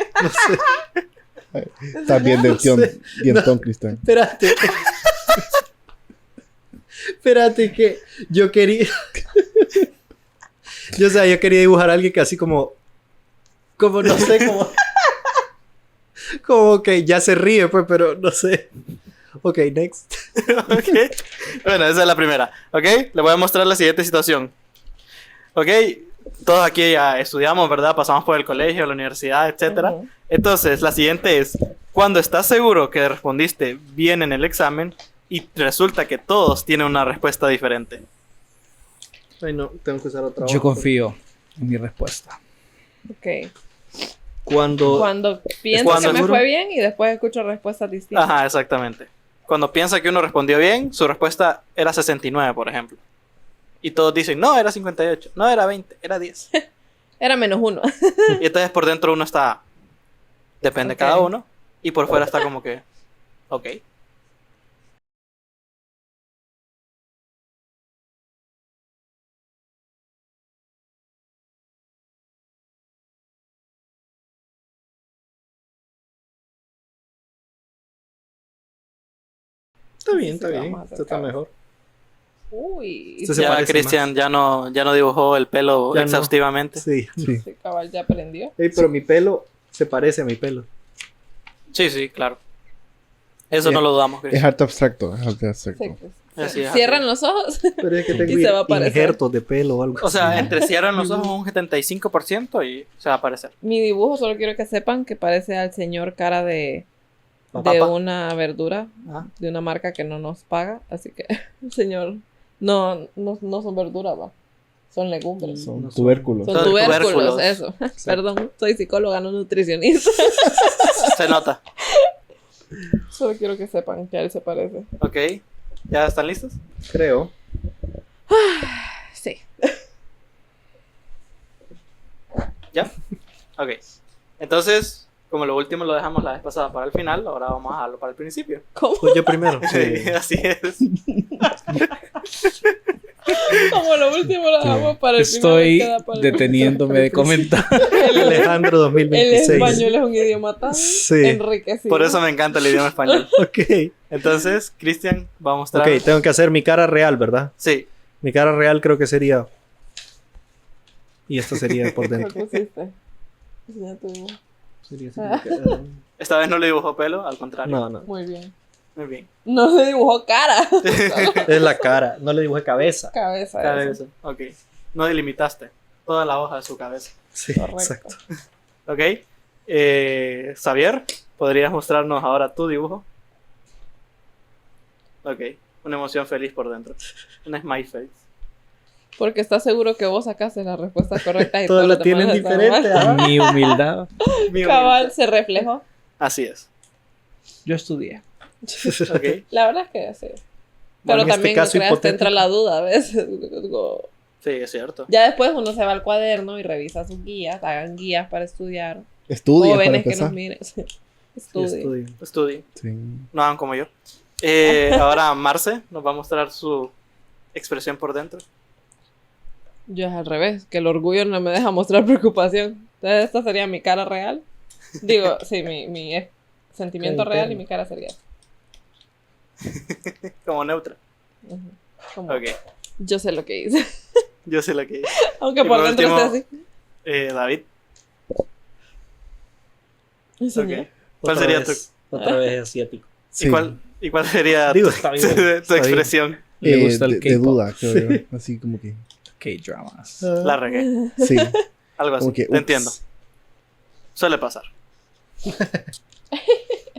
Estás bien dientón, Cristian. Espérate. Espérate que yo quería... yo quería dibujar a alguien que así como no sé, como que ya se ríe, pues, pero no sé. Ok, next. Ok. Bueno, esa es la primera. Ok, le voy a mostrar la siguiente situación. Ok, todos aquí ya estudiamos, ¿verdad? Pasamos por el colegio, la universidad, etcétera. Ujú. Entonces, la siguiente es, cuando estás seguro que respondiste bien en el examen y resulta que todos tienen una respuesta diferente. Ay, no, tengo que usar otra Yo hoja. confío en mi respuesta. Ok. Cuando Pienso Cuando que me seguro- fue bien y después escucho respuestas distintas. Ajá, exactamente. Cuando piensa que uno respondió bien, su respuesta era 69, por ejemplo. Y todos dicen, no, era 58, no, era 20, era 10. Era -1. Y entonces por dentro uno está, depende Ok. cada uno, y por fuera está como que, ok. Está bien, Sí, está bien. vamos a hacer Esto está cabeza. mejor. Uy. Este se Ya parece Cristian ya no dibujó el pelo Ya no. exhaustivamente. Sí. Sí. Sí, cabal, ya aprendió. Ey, pero mi pelo se parece a mi pelo. Sí, claro. Eso Es- no lo dudamos, Es Cristian. harto abstracto. Es harto abstracto. Sí, pues. Así es, Cierran así los ojos. Pero es que tengo Y se va a parecer. injertos de pelo o algo O sea, así. entre cierran los ojos un 75% y se va a aparecer. Mi dibujo, solo quiero que sepan que parece al señor cara de Papa. una verdura, Ah. de una marca que no nos paga. Así que, el señor, no son verduras, va. Son legumbres. Son No son- tubérculos. Son Son tubérculos, tubérculos. eso. Perdón, soy psicóloga, no nutricionista. Se nota. Solo quiero que sepan que a él se parece. Ok. ¿Ya están listos? Creo. Sí. ¿Ya? Ok. Entonces, como lo último lo dejamos la vez pasada para el final, ahora vamos a dejarlo para el principio. ¿Cómo? Pues yo primero. Sí, así es. Como lo último lo dejamos para el Estoy final, queda para el deteniéndome de comentar. Alejandro El 2026. español es un idioma tan Sí. enriquecido. Por eso me encanta el idioma español. Ok. Entonces, Cristian va a mostrar. Ok, tengo que hacer mi cara real, ¿verdad? Sí. Mi cara real creo que sería... Y esta sería por ¿Qué dentro. pusiste? Enseña tu dibujo. Sería así como que, Esta vez no le dibujó pelo, al contrario. no, no. Muy bien. Muy bien. No se dibujó cara. Es la cara. No le dibujé cabeza. Cabeza. Cabeza. Ok. No delimitaste toda la hoja de su cabeza. Sí, Correcto. exacto. Ok. Xavier, ¿podrías mostrarnos ahora tu dibujo? Ok. Una emoción feliz por dentro. Una smile face. Porque estás seguro que vos sacaste la respuesta correcta y Todos todos la los tienen demás están diferente. mal. ¿ah? Mi humildad. Cabal se reflejó. Así es. Yo estudié. Ok. La verdad es que sí. Bueno, Pero en este también caso creas, te entra hipotético. la duda a veces. Digo, Sí, es cierto. ya después uno se va al cuaderno y revisa sus guías. Hagan guías para estudiar. Estudia para Jóvenes que empezar. nos miren. Sí, Estudien. estudio. Estudien. Sí. No hagan como yo. Ahora Marce nos va a mostrar su expresión por dentro. Yo es al revés, que el orgullo no me deja mostrar preocupación. Entonces esta sería mi cara real. Digo, sí, mi sentimiento Cara real y interna. mi cara sería. Como neutra. Ujú. Como, Ok. yo sé lo que hice. Yo sé lo que hice. Aunque Y por por dentro último, esté así. David. Señor. Ok. ¿Cuál Otra sería vez- Otra vez asiático. Sí. ¿Y cuál sería Digo, tu, está bien, tu está bien. expresión? Le gusta el de K-pop. duda, creo yo. Así como que. K-dramas. La regué. Sí. Algo así. Como que. Te entiendo. Suele pasar.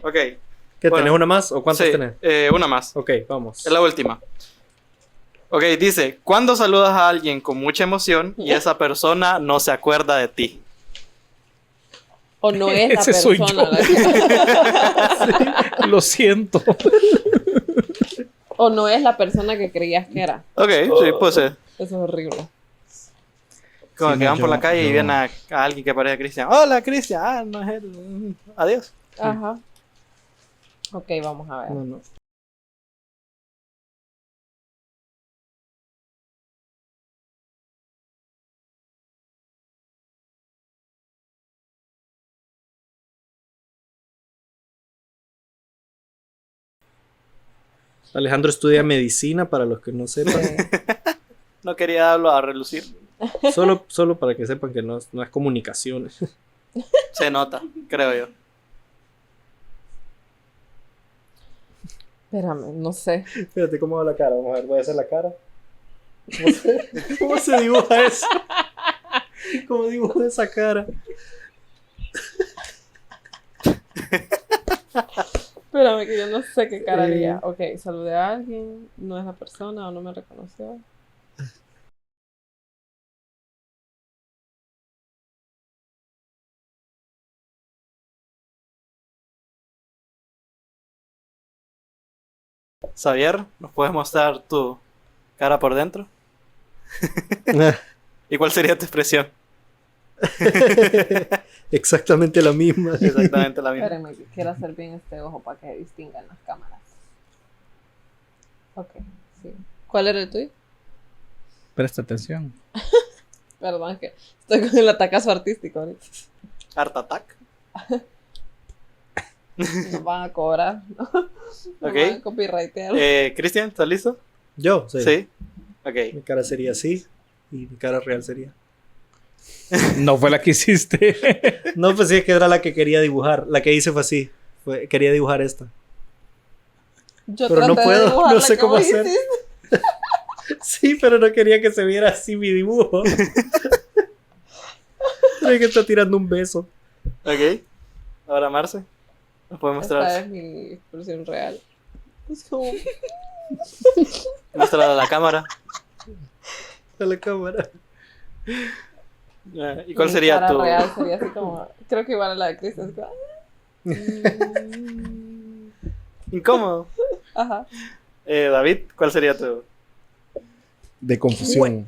Ok. ¿Qué, Bueno, tenés una más o cuántas sí, tenés? una más. Ok, vamos. Es la última. Ok, dice, ¿cuándo saludas a alguien con mucha emoción y esa persona no se acuerda de ti? O no es la Ese soy persona. yo. Lo siento. O no es la persona que creías que era. Ok, sí, puede ser. Eso es horrible. Como Sí, que no, van por yo- la calle y yo- ven a alguien que parece Cristian. Hola, Cristian. Ah, no es él. Adiós. Ajá. Ok, vamos a ver. No, no. Alejandro estudia medicina, para los que no sepan. No quería darlo a relucir. Solo para que sepan que no es comunicaciones. Se nota, creo yo. Espérame, no sé. Fíjate cómo va la cara. Vamos a ver, voy a hacer la cara. ¿Cómo se dibuja eso? ¿Cómo dibujo esa cara? Espérame, que yo no sé qué cara haría. Ok, saludé a alguien, no es la persona o no me reconoció. Xavier, ¿nos puedes mostrar tu cara por dentro? ¿Y cuál sería tu expresión? Exactamente la misma. Exactamente la misma. Espérenme, que quiero hacer bien este ojo para que se distingan las cámaras. Ok, sí. ¿Cuál era el tuyo? Presta atención. Perdón, que estoy con el atacazo artístico ahorita. Art Attack. Nos van a cobrar. Nos Ok. van a copyrightear. Cristian, ¿estás listo? Yo, sí. Sí. Ok. Mi cara sería así y mi cara real sería. No fue la que hiciste. No, pues sí, es que era la que quería dibujar. La que hice fue así. Quería dibujar esta. Yo pero no traté de puedo, dibujar no la sé que cómo vos hacer. hiciste. Sí, pero no quería que se viera así mi dibujo. Creo que está tirando un beso. Ok. Ahora Marce. ¿Nos puede mostrar? Esta es mi expresión real. Es como... Muéstrala a la cámara. A la cámara. ¿Y cuál mi sería cara tu...? real sería así como... Creo que igual a la de Cristian. Incómodo. Ajá. David, ¿cuál sería tu...? De confusión.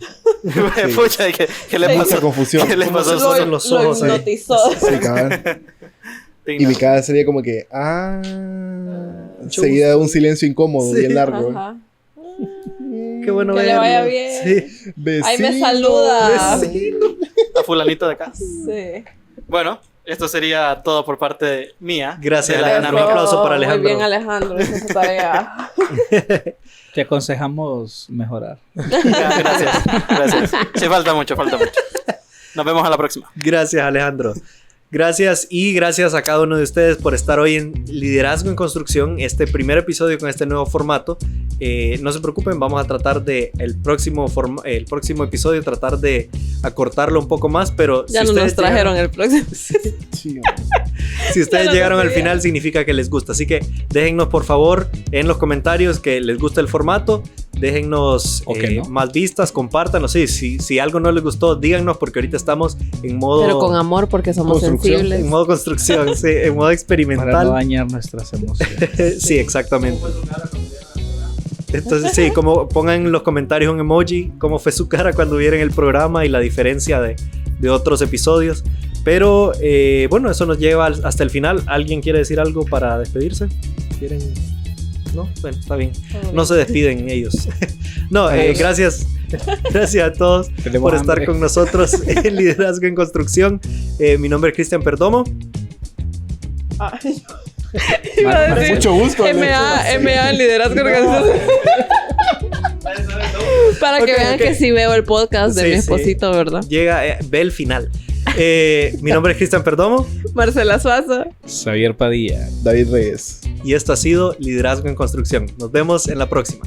Pucha, ¿qué le Mucha pasó? confusión. ¿Qué le ¿Cómo pasó? se ponen los ojos Lo ahí? hipnotizó. Sí, cabal. Y mi cara sería como que, seguida de un silencio incómodo, Sí. bien largo. Ajá. Qué bueno Que le verlo. vaya bien. Sí. Vecino. Ahí me saluda. A fulanito de acá. Sí. Bueno, esto sería todo por parte mía. Gracias, De la Alejandro. Un dinámica. aplauso para Alejandro. Muy bien, Alejandro. Hizo su tarea. Te aconsejamos mejorar. Gracias, gracias. Sí, falta mucho, falta mucho. Nos vemos a la próxima. Gracias, Alejandro. Gracias y gracias a cada uno de ustedes por estar hoy en Liderazgo en Construcción, este primer episodio con este nuevo formato. No se preocupen, vamos a tratar de el próximo episodio tratar de acortarlo un poco más, pero Ya no nos trajeron el próximo. Sí, si ustedes Ya lo llegaron al conseguí. final significa que les gusta, así que déjennos por favor en los comentarios que les gusta el formato, déjennos O que no. más vistas, compártanos, sí, si algo no les gustó díganos porque ahorita estamos en modo Pero con amor porque somos Construcción. sensibles. en modo construcción, sí, en modo Para experimental. no dañar nuestras emociones. Sí, exactamente. Entonces, sí, como pongan en los comentarios un emoji, cómo fue su cara cuando vieron el programa y la diferencia de otros episodios. Pero bueno, eso nos lleva hasta el final. ¿Alguien quiere decir algo para despedirse? ¿Quieren? No, bueno, está bien. No se despiden ellos. No, gracias. Gracias a todos Tenemos por estar hambre. con nosotros en Liderazgo en Construcción. Mi nombre es Cristian Perdomo. Ay, iba a decir mucho gusto. MA en liderazgo organizacional. Para que Ok, vean ok. que sí veo el podcast de Sí, mi sí. esposito, ¿verdad? Llega, ve el final. Mi nombre es Cristian Perdomo. Marcela Suazo. Xavier Padilla. David Reyes. Y esto ha sido Liderazgo en Construcción. Nos vemos en la próxima.